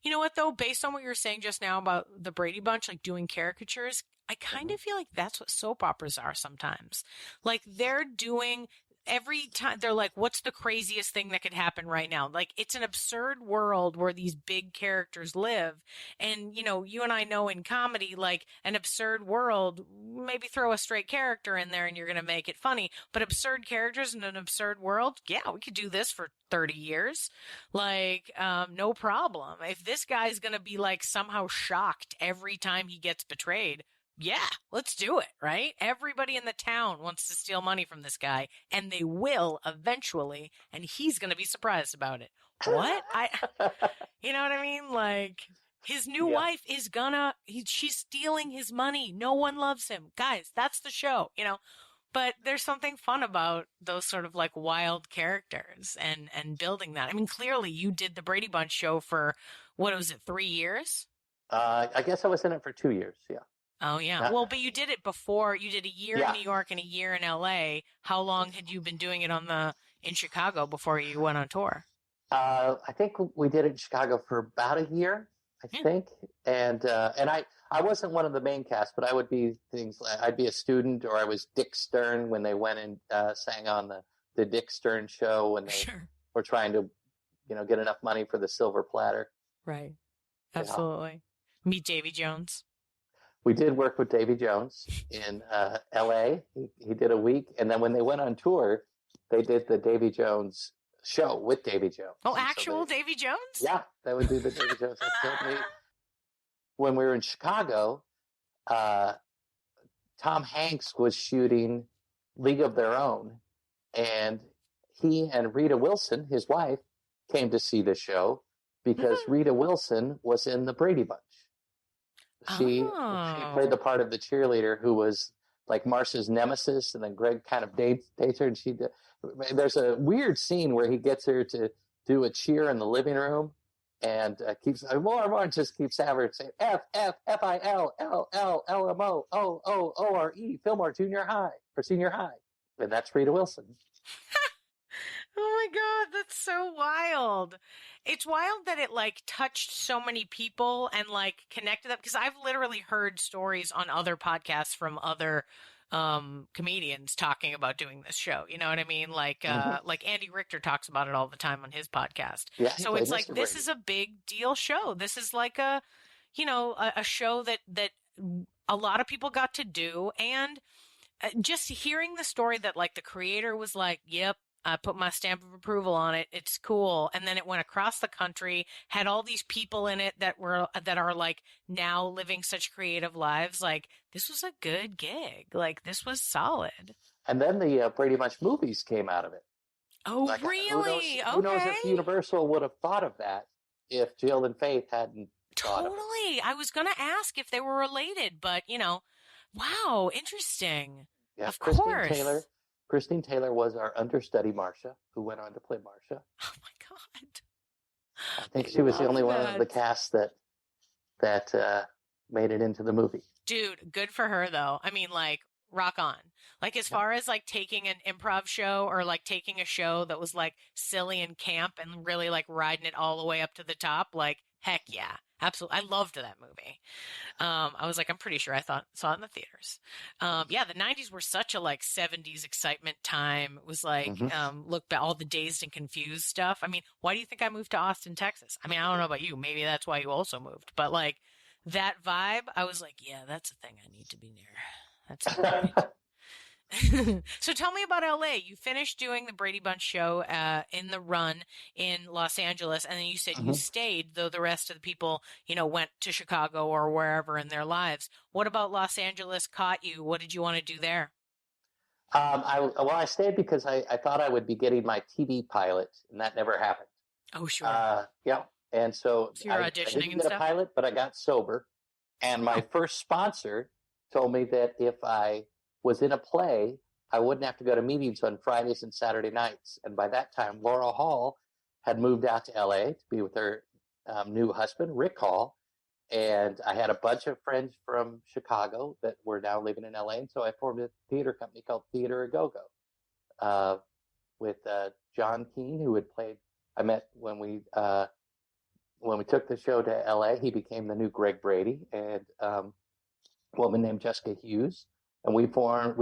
You know what, though? Based on what you were saying just now about the Brady Bunch, like doing caricatures, I kind of feel like that's what soap operas are sometimes. Like, they're doing every time, they're like, what's the craziest thing that could happen right now? Like, it's an absurd world where these big characters live. And, you know, you and I know in comedy, like, an absurd world, maybe throw a straight character in there and you're going to make it funny. But absurd characters in an absurd world, yeah, we could do this for 30 years. Like, no problem. If this guy's going to be, like, somehow shocked every time he gets betrayed, yeah, let's do it, right? Everybody in the town wants to steal money from this guy, and they will eventually, and he's going to be surprised about it. What? You know what I mean? Like, his new wife is she's stealing his money. No one loves him. Guys, that's the show, you know? But there's something fun about those sort of like wild characters and building that. I mean, clearly you did the Brady Bunch show for, what was it, 3 years? I guess I was in it for 2 years, yeah. Oh, yeah. Well, but you did it before. You did a year in New York and a year in L.A. How long had you been doing it in Chicago before you went on tour? I think we did it in Chicago for about a year, I think. And I wasn't one of the main cast, but I would be things like, I'd be a student, or I was Dick Stern when they went and sang on the Dick Stern show when they were trying to, you know, get enough money for the silver platter. Right. Absolutely. Meet Davy Jones. we did work with Davy Jones in L.A. He did a week, and then when they went on tour, they did the Davy Jones show with Davy Jones. Oh, actual Davy Jones? Yeah, they would do the Davy Jones. That killed me. When we were in Chicago, Tom Hanks was shooting League of Their Own, and he and Rita Wilson, his wife, came to see the show because Rita Wilson was in the Brady Bunch. She played the part of the cheerleader who was like Marcia's nemesis, and then Greg kind of dates her, and there's a weird scene where he gets her to do a cheer in the living room, and keeps more just keeps having her say F-F-F-I-L-L-L-L-M-O-O-O-O-R-E Fillmore Junior High for senior high, and that's Rita Wilson. Oh my God, that's so wild. It's wild that it like touched so many people and like connected them, because I've literally heard stories on other podcasts from other comedians talking about doing this show. You know what I mean? Like like Andy Richter talks about it all the time on his podcast. Yeah, so it's like this is a big deal show. This is like a show that a lot of people got to do, and just hearing the story that like the creator was like, yep, I put my stamp of approval on it. It's cool. And then it went across the country, had all these people in it that are like now living such creative lives. Like, this was a good gig. Like, this was solid. And then the Brady Bunch movies came out of it. Oh, like, really? Who knows if Universal would have thought of that if Jill and Faith hadn't thought of it. Totally. I was going to ask if they were related, but, wow, interesting. Yeah, of course. Christine Taylor was our understudy, Marcia, who went on to play Marcia. Oh my God! I think she was the only one of the cast that made it into the movie. Dude, good for her though. I mean, like, rock on. Like, as far as like taking an improv show or like taking a show that was like silly and camp and really like riding it all the way up to the top, like, heck yeah. Absolutely. I loved that movie. I was like, I'm pretty sure I saw it in the theaters. Yeah, the 90s were such a like 70s excitement time. It was like, look back, all the dazed and confused stuff. I mean, why do you think I moved to Austin, Texas? I mean, I don't know about you. Maybe that's why you also moved. But like that vibe, I was like, yeah, that's a thing I need to be near. That's okay. So tell me about LA. You finished doing the Brady Bunch show in the run in Los Angeles, and then you said you stayed, though the rest of the people, went to Chicago or wherever in their lives. What about Los Angeles caught you? What did you want to do there? I stayed because I thought I would be getting my TV pilot, and that never happened. Oh, sure. Yeah, and so you're auditioning I didn't and get stuff? a pilot, but I got sober, and my first sponsor told me that if I was in a play, I wouldn't have to go to meetings on Fridays and Saturday nights. And by that time, Laura Hall had moved out to LA to be with her new husband, Rick Hall. And I had a bunch of friends from Chicago that were now living in LA. And so I formed a theater company called Theater A Go-Go with John Keane, who had played, I met when we took the show to LA. He became the new Greg Brady, and a woman named Jessica Hughes. And we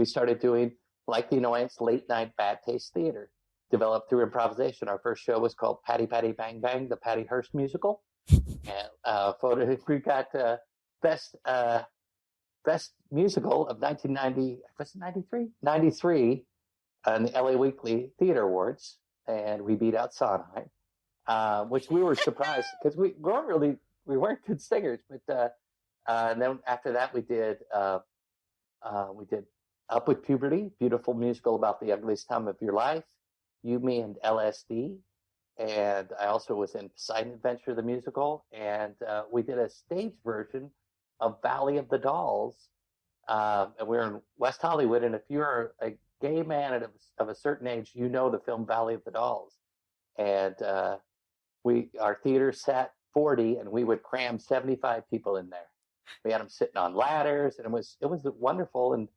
started doing, like the Annoyance, late night bad taste theater, developed through improvisation. Our first show was called Patty Patty Bang Bang, the Patty Hearst musical. And we got best musical of 1990, was it 93? 93 on the LA Weekly Theater Awards. And we beat out Sondheim, which we were surprised because we weren't good singers. But and then after that, we did Up with Puberty, beautiful musical about the ugliest time of your life, You, Me, and LSD. And I also was in Poseidon Adventure, the musical. And we did a stage version of Valley of the Dolls. And we were in West Hollywood. And if you're a gay man of a certain age, you know the film Valley of the Dolls. And our theater sat 40, and we would cram 75 people in there. We had them sitting on ladders, and it was wonderful. And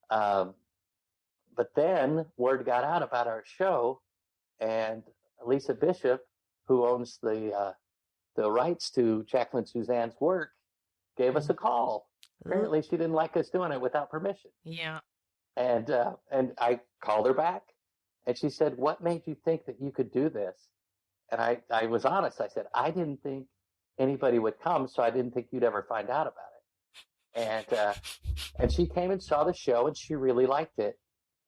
but then word got out about our show, and Lisa Bishop, who owns the rights to Jacqueline Suzanne's work, gave us a call. Apparently, she didn't like us doing it without permission. Yeah. And I called her back, and she said, "What made you think that you could do this?" And I was honest. I said, "I didn't think anybody would come, so I didn't think you'd ever find out about it." And she came and saw the show, and she really liked it.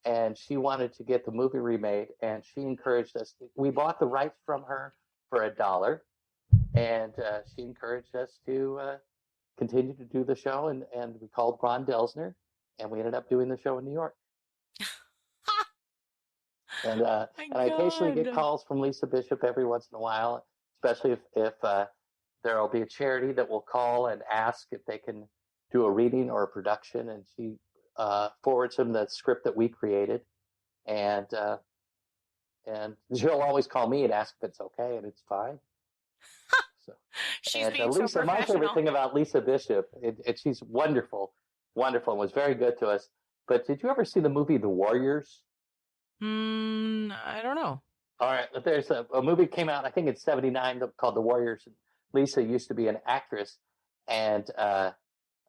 And she wanted to get the movie remade, and she encouraged us. We bought the rights from her for $1, and she encouraged us to continue to do the show. And we called Ron Delsner, and we ended up doing the show in New York. And I occasionally get calls from Lisa Bishop every once in a while, especially if there will be a charity that will call and ask if they can do a reading or a production, and she forwards them the script that we created, and she'll always call me and ask if it's okay, and it's fine. So, she's and being Lisa, so my professional. favorite thing about Lisa Bishop, she's wonderful, and was very good to us. But did you ever see the movie The Warriors? I don't know. All right, but there's a movie that came out, I think it's 1979, called The Warriors. Lisa used to be an actress, and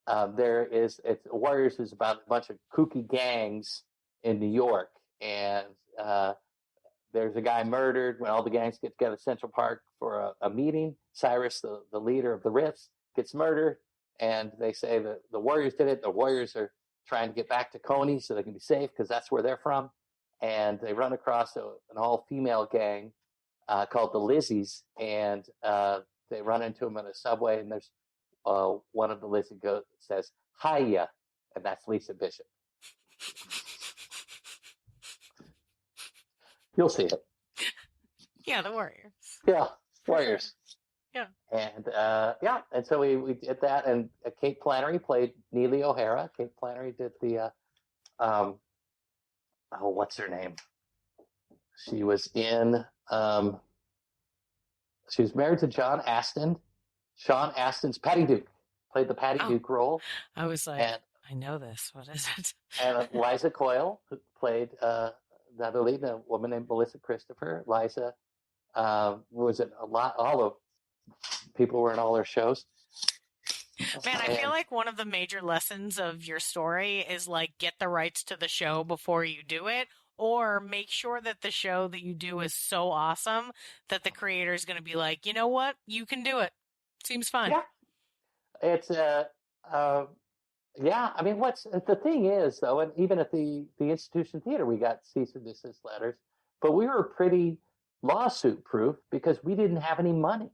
Warriors is about a bunch of kooky gangs in New York, and there's a guy murdered when all the gangs get together at Central Park for a meeting. Cyrus, the leader of the Riffs, gets murdered, and they say that the Warriors did it. The Warriors are trying to get back to Coney so they can be safe because that's where they're from. And they run across an all-female gang called the Lizzies, and they run into them in a subway, and there's one of the Lizzie says, "Hiya," and that's Lisa Bishop. You'll see it. Yeah, the Warriors. Yeah, Warriors. Sure. Yeah. And and so we did that, and Kate Flannery played Neely O'Hara. Kate Flannery did the what's her name? She was in she was married to John Astin. Sean Astin's Patty Duke, played the Patty Duke role. I was like, I know this. What is it? And Liza Coyle, who played the other lead, a woman named Melissa Christopher. Liza was in all the people were in all their shows. Man, I feel like one of the major lessons of your story is like get the rights to the show before you do it, or make sure that the show that you do is so awesome that the creator is going to be like, you know what, you can do it. Seems fun. Yeah, it's yeah. I mean, what's the thing is though, and even at the Institution Theater, we got cease and desist letters, but we were pretty lawsuit proof because we didn't have any money.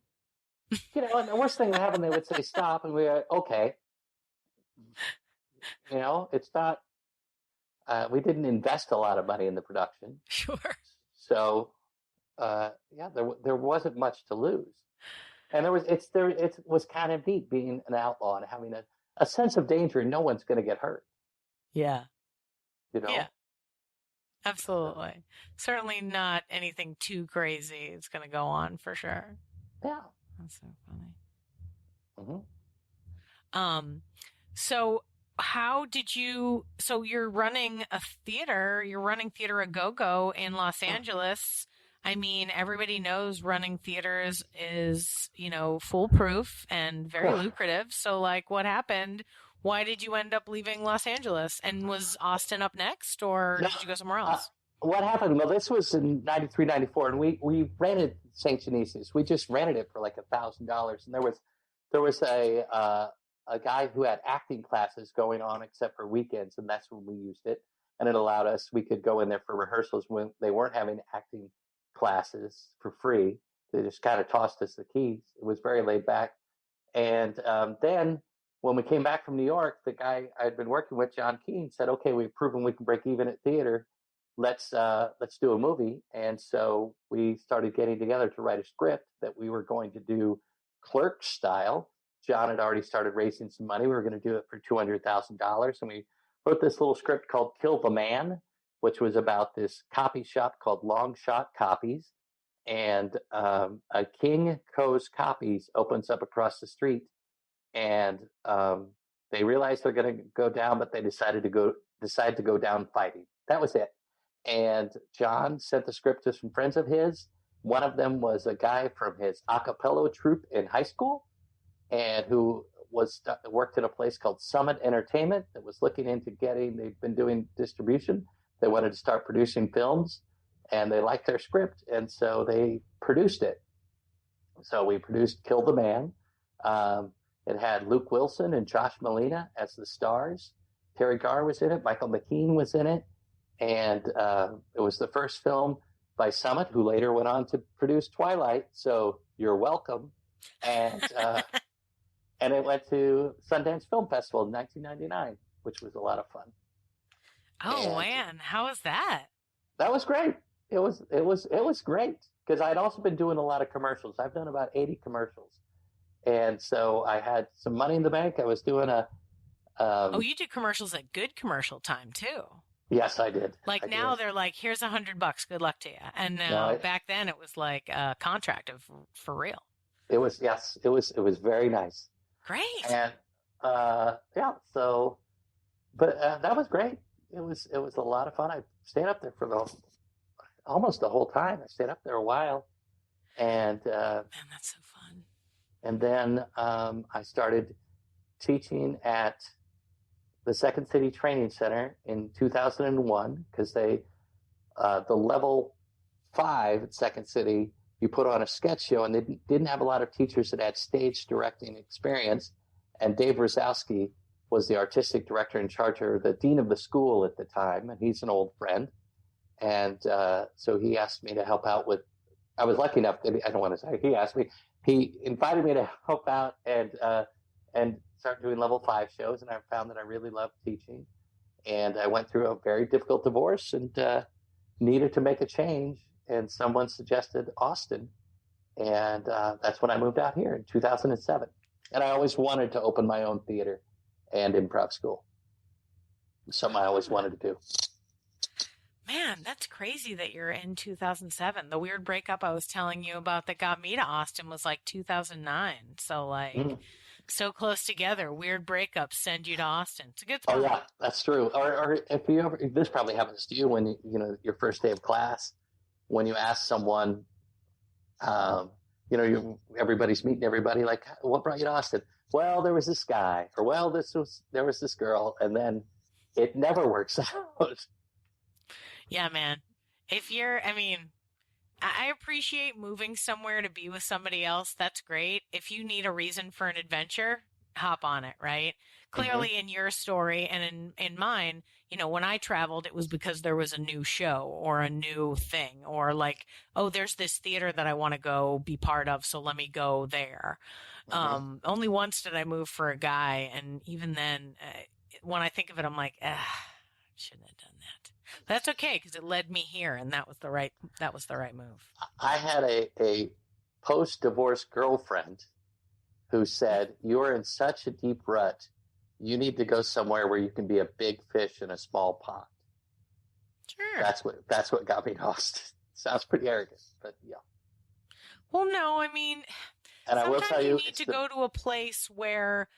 You know, and the worst thing that happened, they would say stop, and we were okay. You know, it's not. We didn't invest a lot of money in the production. Sure. So, yeah, there wasn't much to lose. And it was kind of neat being an outlaw and having a sense of danger, and no one's going to get hurt. Yeah. You know? Yeah. Absolutely. Certainly not anything too crazy. It's going to go on for sure. Yeah. That's so funny. Mm-hmm. So how did you, so you're running Theater A Go-Go in Los Angeles. I mean, everybody knows running theaters is, you know, foolproof and very lucrative. So, like, what happened? Why did you end up leaving Los Angeles? And was Austin up next, or did you go somewhere else? What happened? Well, this was in 93, 94, and we rented St. Genesis. We just rented it for like $1,000. And there was a guy who had acting classes going on except for weekends, and that's when we used it. And it allowed us, we could go in there for rehearsals when they weren't having acting classes for free. They just kind of tossed us the keys. It was very laid back. And then when we came back from New York, the guy I'd been working with, John Keane, said, okay, we've proven we can break even at theater. Let's do a movie. And so we started getting together to write a script that we were going to do Clerks style. John had already started raising some money. We were going to do it for $200,000. And we wrote this little script called Kill the Man, which was about this copy shop called Long Shot Copies. And a King Co's Copies opens up across the street. And they realized they're going to go down, but they decided to go down fighting. That was it. And John sent the script to some friends of his. One of them was a guy from his a cappella troupe in high school, and who worked at a place called Summit Entertainment that was looking into they've been doing distribution. They wanted to start producing films, and they liked their script, and so they produced it. So we produced Kill the Man. It had Luke Wilson and Josh Malina as the stars. Terry Garr was in it. Michael McKean was in it. And it was the first film by Summit, who later went on to produce Twilight. So you're welcome. And and it went to Sundance Film Festival in 1999, which was a lot of fun. Oh, man. How was that? That was great. It was great because I'd also been doing a lot of commercials. I've done about 80 commercials. And so I had some money in the bank. I was doing you did commercials at good commercial time too. Yes, I did. Like now they're like, here's $100. Good luck to you. And back then it was like a contract for real. It was, yes, it was very nice. Great. And yeah, so, but that was great. It was a lot of fun. I stayed up there for almost the whole time. I stayed up there a while. And man, that's so fun. And then I started teaching at the Second City Training Center in 2001 because the level 5 at Second City, you put on a sketch show, and they didn't have a lot of teachers that had stage directing experience. And Dave Rosowski was the artistic director in charge, or the dean of the school at the time, and he's an old friend. And so he asked me to help out with. I was lucky enough that I don't want to say he asked me. He invited me to help out and start doing level 5 shows, and I found that I really loved teaching. And I went through a very difficult divorce and needed to make a change, and someone suggested Austin, and that's when I moved out here in 2007. And I always wanted to open my own theater and improv school. Something I always wanted to do. Man, that's crazy that you're in 2007. The weird breakup I was telling you about that got me to Austin was like 2009. So like so close together. Weird breakups send you to Austin. It's a good spot. Oh yeah, that's true. Or if you ever, this probably happens to you when you know your first day of class, when you ask someone, everybody's meeting everybody, like, what brought you to Austin? Well, there was this guy, or well, there was this girl, and then it never works out. Yeah, man. I appreciate moving somewhere to be with somebody else. That's great. If you need a reason for an adventure, hop on it, right? Clearly in your story and in mine, when I traveled, it was because there was a new show or a new thing, or like, oh, there's this theater that I want to go be part of, so let me go there. Only once did I move for a guy, and even then, when I think of it, I'm like, shouldn't have done that. That's okay, because it led me here, and that was the right move. I had a post-divorce girlfriend who said, "You're in such a deep rut. You need to go somewhere where you can be a big fish in a small pond." Sure. That's what got me to Austin. Sounds pretty arrogant, but yeah. Well, no, and I will tell you, you need to go to a place where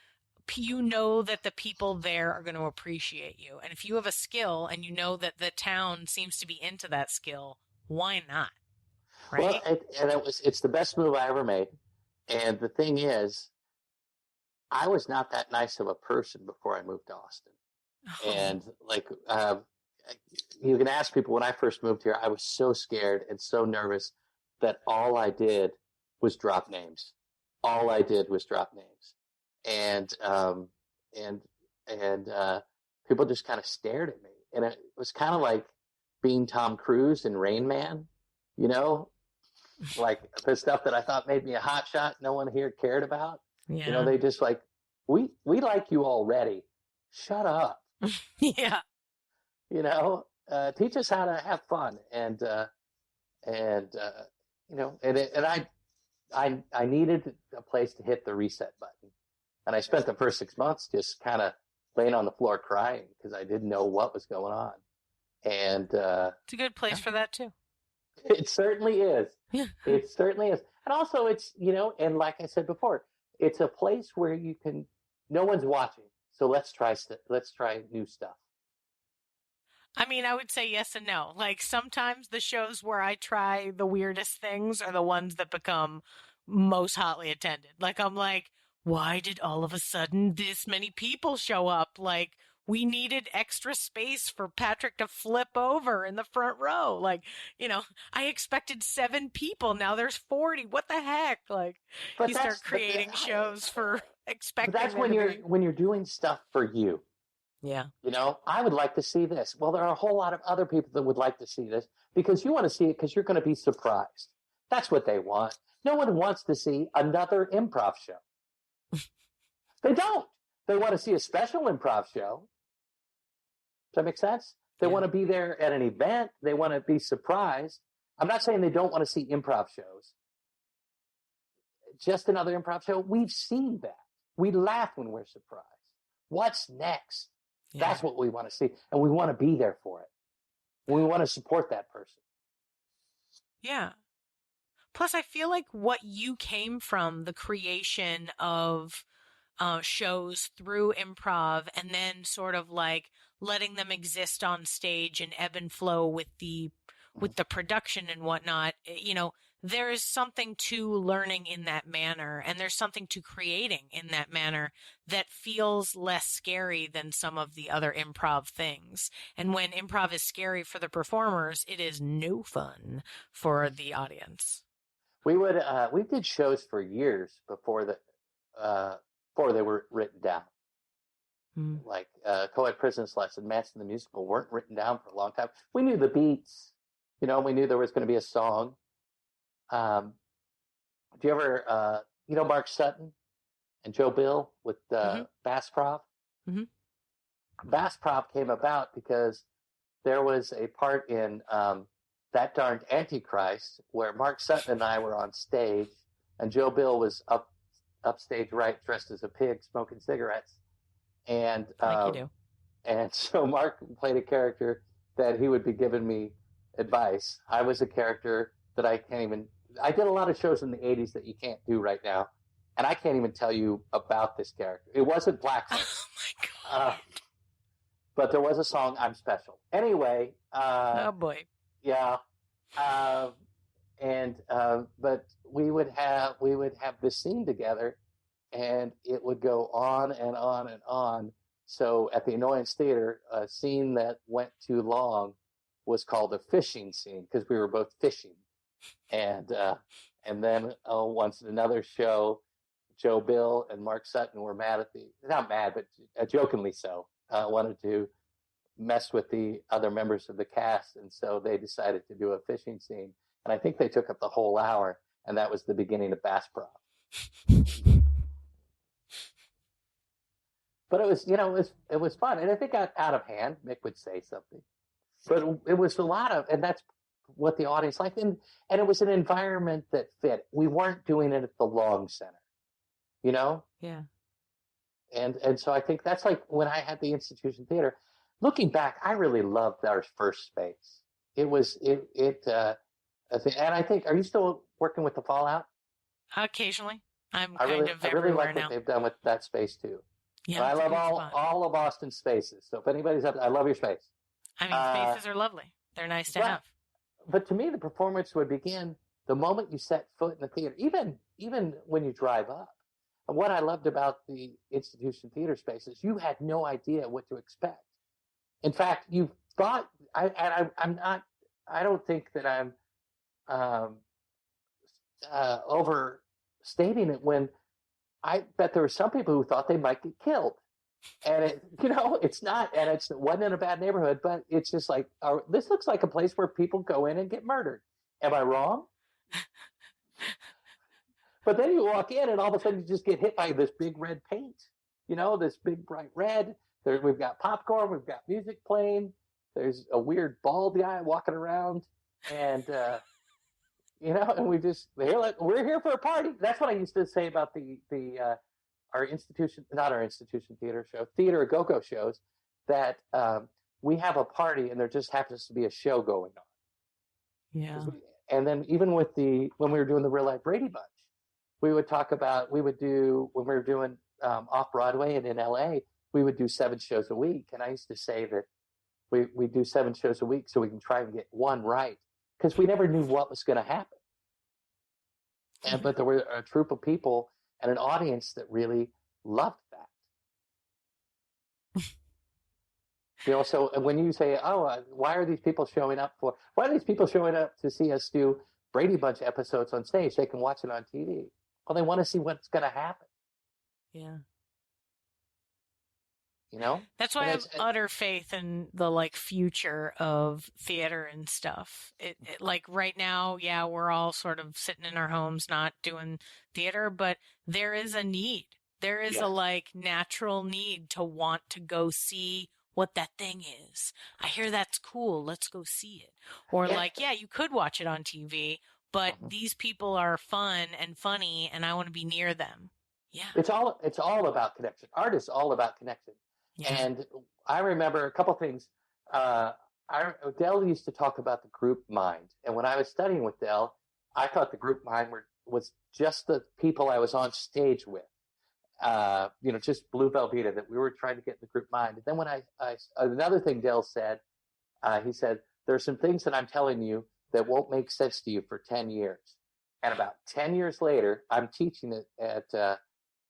you know that the people there are going to appreciate you. And if you have a skill and you know that the town seems to be into that skill, why not? Right? Well, it's the best move I ever made. And the thing is, I was not that nice of a person before I moved to Austin. Oh. And like, you can ask people, when I first moved here, I was so scared and so nervous that all I did was drop names. And people just kind of stared at me, and it was kind of like being Tom Cruise in Rain Man, like the stuff that I thought made me a hot shot. No one here cared about. Yeah. They just like, we like you already. Shut up. Yeah. Teach us how to have fun, and I needed a place to hit the reset button. And I spent the first 6 months just kind of laying on the floor crying because I didn't know what was going on. And it's a good place for that too. It certainly is. It certainly is. And also it's, and like I said before, it's a place where no one's watching. So let's try new stuff. I would say yes and no. Like sometimes the shows where I try the weirdest things are the ones that become most hotly attended. Like I'm like, why did all of a sudden this many people show up? Like, we needed extra space for Patrick to flip over in the front row. Like, I expected 7 people. Now there's 40. What the heck? Like, you start creating shows for expecting. But that's when you're doing stuff for you. Yeah. I would like to see this. Well, there are a whole lot of other people that would like to see this because you want to see it because you're going to be surprised. That's what they want. No one wants to see another improv show. They don't. They want to see a special improv show. Does that make sense? They want to be there at an event. They want to be surprised. I'm not saying they don't want to see improv shows. Just another improv show. We've seen that. We laugh when we're surprised. What's next? Yeah. That's what we want to see. And we want to be there for it. We want to support that person. Yeah. Plus, I feel like what you came from, the creation of shows through improv and then sort of like letting them exist on stage and ebb and flow with the production and whatnot, there is something to learning in that manner, and there's something to creating in that manner that feels less scary than some of the other improv things. And when improv is scary for the performers, it is no fun for the audience. We did shows for years before they were written down. Like Co-ed Prisoners Lesson, Match in the Musical weren't written down for a long time. We knew the beats. We knew there was going to be a song. Do you ever, Mark Sutton and Joe Bill with Bass Prov? Mm-hmm. Bass Prov came about because there was a part in That Darned Antichrist where Mark Sutton and I were on stage, and Joe Bill was upstage right, dressed as a pig, smoking cigarettes. And like you do. And so Mark played a character that he would be giving me advice. I was a character that I did a lot of shows in the 80s that you can't do right now. And I can't even tell you about this character. It wasn't blackface. Oh, my God. But there was a song, I'm Special. Anyway. Oh, boy. Yeah. But we would have this scene together, and it would go on and on and on. So at the Annoyance Theater, a scene that went too long was called a fishing scene because we were both fishing. And then once in another show, Joe Bill and Mark Sutton were not mad, but jokingly so, wanted to mess with the other members of the cast. And so they decided to do a fishing scene. And I think they took up the whole hour, and that was the beginning of Bass Prov. But it was fun. And if it got out of hand, Mick would say something. But it was a lot of, and that's what the audience liked. And it was an environment that fit. We weren't doing it at the Long Center, Yeah. And so I think that's like when I had the Institution Theater. Looking back, I really loved our first space. And I think, are you still working with the Fallout? Occasionally. I really like what they've done with that space too. Yeah, I love all of Austin's spaces. So if anybody's up, I love your space. I mean, spaces are lovely. They're nice to have. But to me, the performance would begin the moment you set foot in the theater, even when you drive up. And what I loved about the Institution Theater spaces, you had no idea what to expect. In fact, you thought, I don't think that I'm overstating it when I bet there were some people who thought they might get killed. And it's not, and it wasn't in a bad neighborhood, but it's just like, this looks like a place where people go in and get murdered. Am I wrong? But then you walk in and all of a sudden you just get hit by this big red paint, this big bright red. We've got popcorn, we've got music playing. There's a weird bald guy walking around, and and we're here for a party. That's what I used to say about our institution, not our institution theater show, theater go-go shows, that we have a party and there just happens to be a show going on. Yeah. And then even when we were doing the Real Life Brady Bunch, we would do, when we were doing off-Broadway and in LA, we would do 7 shows a week. And I used to say that we do 7 shows a week so we can try and get one right, because we never knew what was going to happen. But there were a troop of people and an audience that really loved that. So when you say, why are these people showing up to see us do Brady Bunch episodes on stage? They can watch it on TV. Well, they want to see what's going to happen. Yeah. You know? That's why I have utter faith in the like future of theater and stuff. It like right now, yeah, we're all sort of sitting in our homes not doing theater, but there is a need. There is a like natural need to want to go see what that thing is. I hear that's cool. Let's go see it. Or like, yeah, you could watch it on TV, but these people are fun and funny and I want to be near them. Yeah. It's all about connection. Art is all about connection. Yeah. And I remember a couple things. Dell used to talk about the group mind. And when I was studying with Dell, I thought the group mind was just the people I was on stage with. Just Blue Velveeta, that we were trying to get in the group mind. And then when another thing Dell said, he said, there's some things that I'm telling you that won't make sense to you for 10 years. And about 10 years later, I'm teaching it at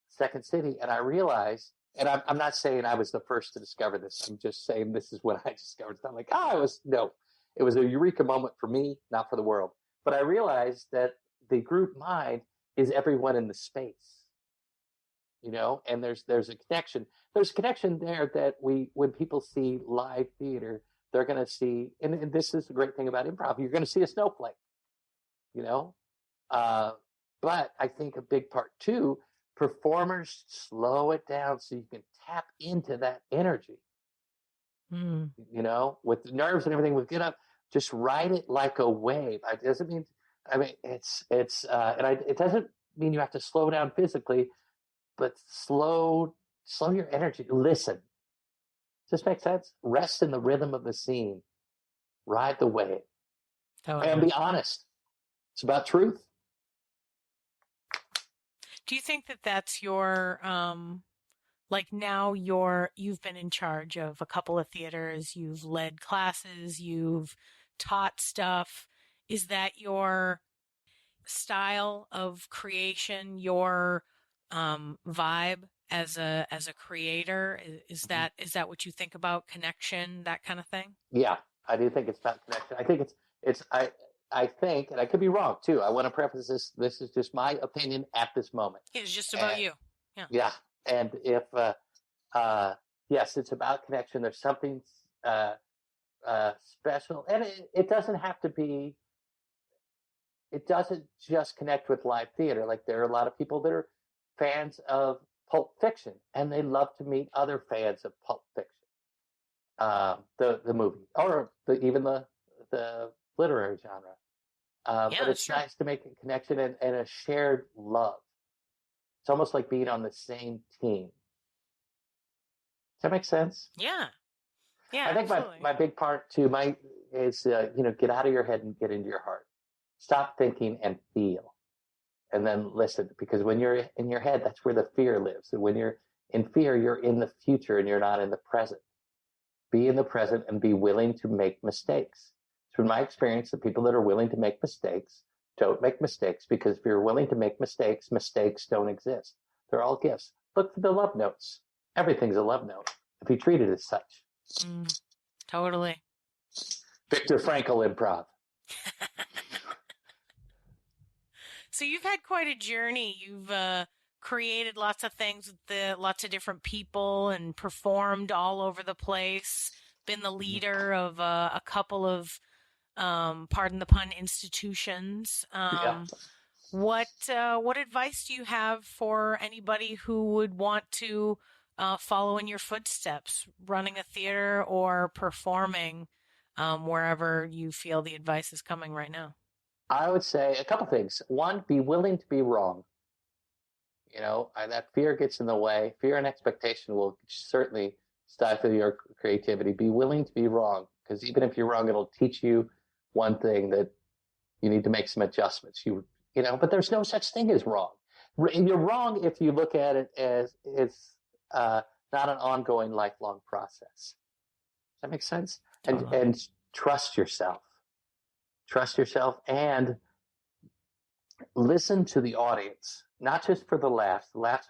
Second City, and I realized, and I'm not saying I was the first to discover this. I'm just saying this is what I discovered. It's not like, it was a eureka moment for me, not for the world. But I realized that the group mind is everyone in the space, and there's a connection. There's a connection there that when people see live theater, they're going to see, and this is the great thing about improv, you're going to see a snowflake, but I think a big part too, performers slow it down so you can tap into that energy. With the nerves and everything, we get up, just ride it like a wave. It doesn't mean, it doesn't mean you have to slow down physically, but slow your energy. Listen. Does this make sense? Rest in the rhythm of the scene. Ride the wave. And be honest. It's about truth. Do you think that that's your, now you've been in charge of a couple of theaters, you've led classes, you've taught stuff. Is that your style of creation, your vibe as a creator? Is that what you think about connection, that kind of thing? Yeah, I do think it's about connection. I think I think, and I could be wrong too. I want to preface this. This is just my opinion at this moment. It's just about you. Yeah. Yeah. And if, yes, it's about connection. There's something special, and it doesn't have to be. It doesn't just connect with live theater. Like there are a lot of people that are fans of Pulp Fiction, and they love to meet other fans of Pulp Fiction, the movie, or even the literary genre. But it's nice to make a connection and a shared love. It's almost like being on the same team. Does that make sense? Yeah. Yeah. I think my big part too, is get out of your head and get into your heart. Stop thinking and feel, and then listen. Because when you're in your head, that's where the fear lives. And when you're in fear, you're in the future and you're not in the present. Be in the present and be willing to make mistakes. Through my experience, the people that are willing to make mistakes don't make mistakes, because if you're willing to make mistakes, mistakes don't exist. They're all gifts. Look for the love notes. Everything's a love note if you treat it as such. Totally. Viktor Frankl improv. So you've had quite a journey. You've created lots of things with lots of different people and performed all over the place. Been the leader of a couple of pardon the pun, institutions. What advice do you have for anybody who would want to follow in your footsteps, running a theater or performing wherever you feel the advice is coming right now? I would say a couple things. One, be willing to be wrong. That fear gets in the way. Fear and expectation will certainly stifle your creativity. Be willing to be wrong, because even if you're wrong, it'll teach you one thing, that you need to make some adjustments. But there's no such thing as wrong. You're wrong if you look at it as it's not an ongoing, lifelong process. Does that make sense? And trust yourself. Trust yourself and listen to the audience, not just for the laughs. The laughs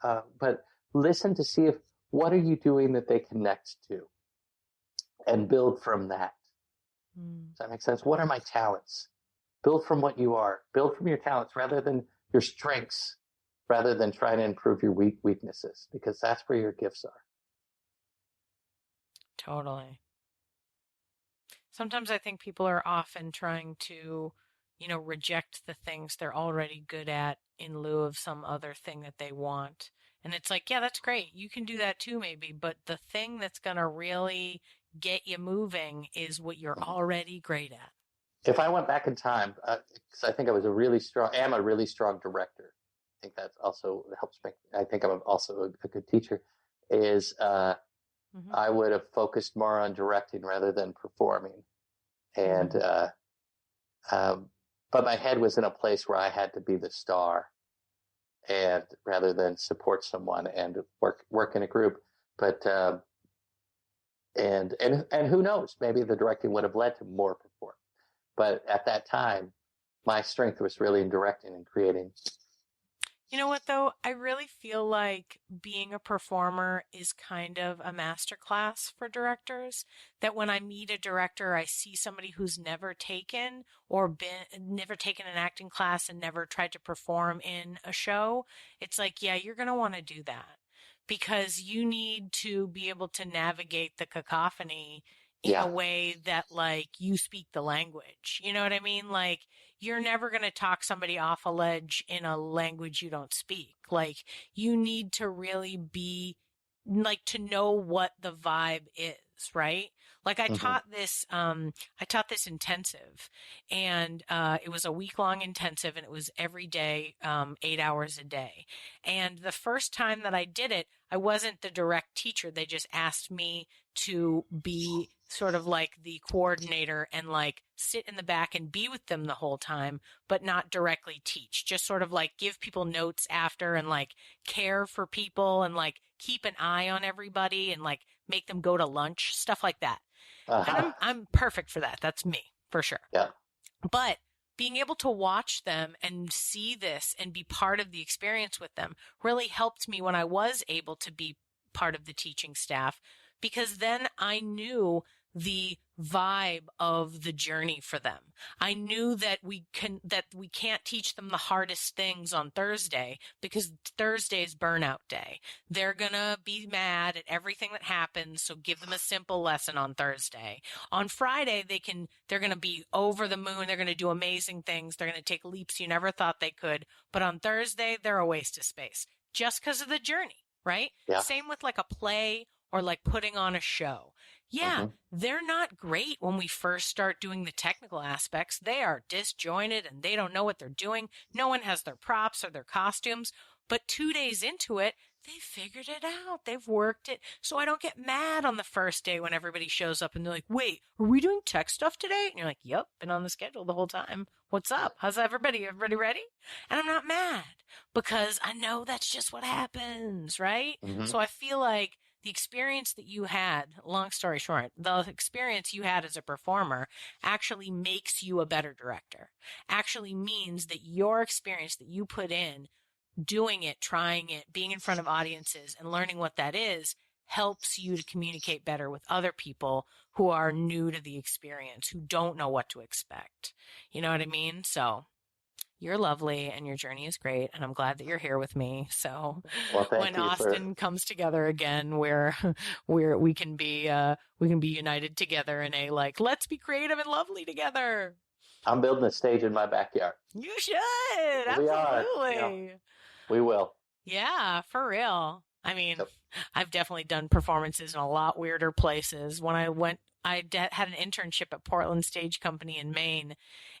are, but listen to see what are you doing that they connect to, and build from that. Does that make sense? What are my talents? Build from what you are. Build from your talents rather than your strengths. rather than trying to improve your weaknesses, because that's where your gifts are. Totally. Sometimes I think people are often trying to, reject the things they're already good at in lieu of some other thing that they want. And it's like, yeah, that's great. You can do that too, maybe. But the thing that's going to really get you moving is what you're already great at. If I went back in time, because I think I am a really strong director. I think that also helps me. I think I'm also a good teacher. Is I would have focused more on directing rather than performing. And, but my head was in a place where I had to be the star, and rather than support someone and work in a group. But, and who knows, maybe the directing would have led to more performing. But at that time, my strength was really in directing and creating. You know what, though? I really feel like being a performer is kind of a masterclass for directors. That when I meet a director, I see somebody who's never taken an acting class and never tried to perform in a show. It's like, yeah, you're going to want to do that because you need to be able to navigate the cacophony in a way that, like, you speak the language. You know what I mean? Like, you're never going to talk somebody off a ledge in a language you don't speak. Like, you need to really be, like, to know what the vibe is, right? Like, I taught this intensive, and it was a week-long intensive, and it was every day, 8 hours a day. And the first time that I did it, I wasn't the direct teacher. They just asked me to be sort of like the coordinator and like sit in the back and be with them the whole time, but not directly teach. Just sort of like give people notes after and like care for people and like keep an eye on everybody and like make them go to lunch, stuff like that. And I'm perfect for that. That's me, for sure. Yeah. But being able to watch them and see this and be part of the experience with them really helped me when I was able to be part of the teaching staff, because then I knew the vibe of the journey for them. I knew that we can't teach them the hardest things on Thursday because Thursday is burnout day. They're going to be mad at everything that happens, so give them a simple lesson on Thursday. On Friday, they're going to be over the moon. They're going to do amazing things. They're going to take leaps you never thought they could. But on Thursday, they're a waste of space just because of the journey, right? Yeah. Same with like a play or like putting on a show. Yeah, they're not great when we first start doing the technical aspects. They are disjointed and they don't know what they're doing. No one has their props or their costumes. But 2 days into it, they figured it out. They've worked it. So I don't get mad on the first day when everybody shows up and they're like, wait, are we doing tech stuff today? And you're like, yep, been on the schedule the whole time. What's up? How's everybody? Everybody ready? And I'm not mad because I know that's just what happens, right? So I feel like the experience that you had, long story short, the experience you had as a performer actually makes you a better director, actually means that your experience that you put in, doing it, trying it, being in front of audiences and learning what that is, helps you to communicate better with other people who are new to the experience, who don't know what to expect. You know what I mean? So you're lovely and your journey is great. And I'm glad that you're here with me. So when Austin comes together again, where we can be united together in a, like, let's be creative and lovely together. I'm building a stage in my backyard. You should. Absolutely. We are. Yeah. We will. Yeah, for real. I mean, I've definitely done performances in a lot weirder places. When I had an internship at Portland Stage Company in Maine,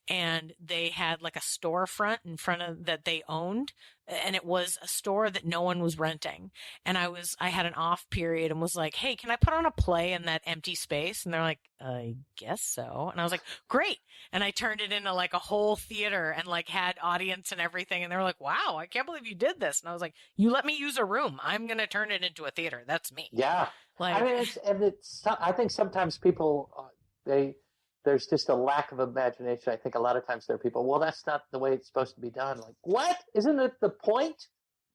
and they had like a storefront in front of that they owned, and it was a store that no one was renting. And I had an off period and was like, hey, can I put on a play in that empty space? And they're like, I guess so. And I was like, great. And I turned it into like a whole theater and like had audience and everything. And they were like, wow, I can't believe you did this. And I was like, you let me use a room. I'm going to turn it into a theater. That's me. Yeah. Like, I mean, I think sometimes people, there's just a lack of imagination. I think a lot of times there are people, well, that's not the way it's supposed to be done. Like, what? Isn't it the point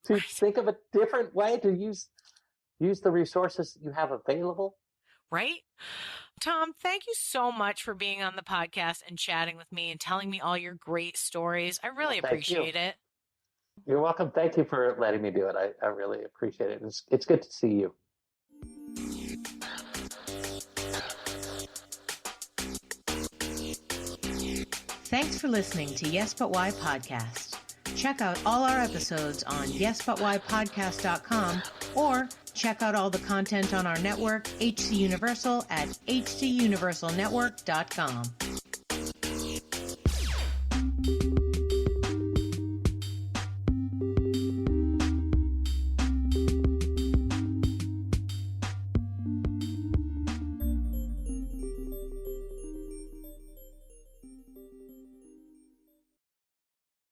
to think of a different way to use the resources you have available? Right? Tom, thank you so much for being on the podcast and chatting with me and telling me all your great stories. I really appreciate it. You're welcome. Thank you for letting me do it. I really appreciate it. It's good to see you. Thanks for listening to Yes But Why Podcast. Check out all our episodes on yesbutwhypodcast.com or check out all the content on our network, HC Universal, at hcuniversalnetwork.com.